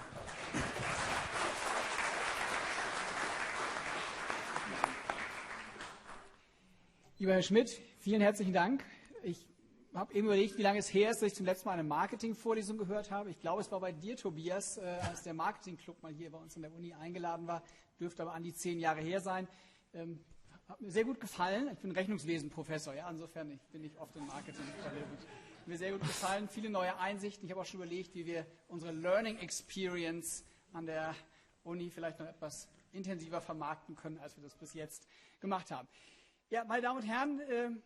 Lieber Herr Schmitt, vielen herzlichen Dank. Ich habe eben überlegt, wie lange es her ist, dass ich zum letzten Mal eine Marketingvorlesung gehört habe. Ich glaube, es war bei dir, Tobias, als der Marketingclub mal hier bei uns an der Uni eingeladen war. Dürfte aber an die 10 Jahre her sein. Hat mir sehr gut gefallen. Ich bin Rechnungswesen-Professor, ja, insofern bin ich oft im Marketing. Hat mir sehr gut gefallen. Viele neue Einsichten. Ich habe auch schon überlegt, wie wir unsere Learning Experience an der Uni vielleicht noch etwas intensiver vermarkten können, als wir das bis jetzt gemacht haben. Ja, meine Damen und Herren,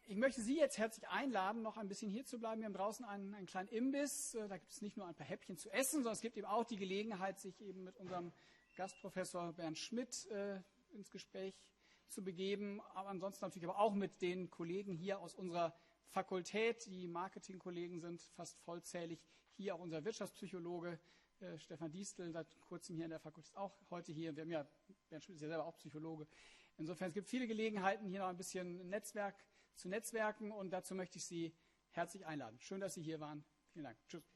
ich möchte Sie jetzt herzlich einladen, noch ein bisschen hier zu bleiben. Wir haben draußen einen kleinen Imbiss. Da gibt es nicht nur ein paar Häppchen zu essen, sondern es gibt eben auch die Gelegenheit, sich eben mit unserem Gastprofessor Bernd Schmitt ins Gespräch zu begeben. Aber ansonsten natürlich aber auch mit den Kollegen hier aus unserer Fakultät. Die Marketingkollegen sind fast vollzählig. Hier auch unser Wirtschaftspsychologe Stefan Diestel, seit kurzem hier in der Fakultät, ist auch heute hier. Wir haben ja, Bernd Schmitt ist ja selber auch Psychologe. Insofern, es gibt viele Gelegenheiten, hier noch ein bisschen zu netzwerken, und dazu möchte ich Sie herzlich einladen. Schön, dass Sie hier waren. Vielen Dank. Tschüss.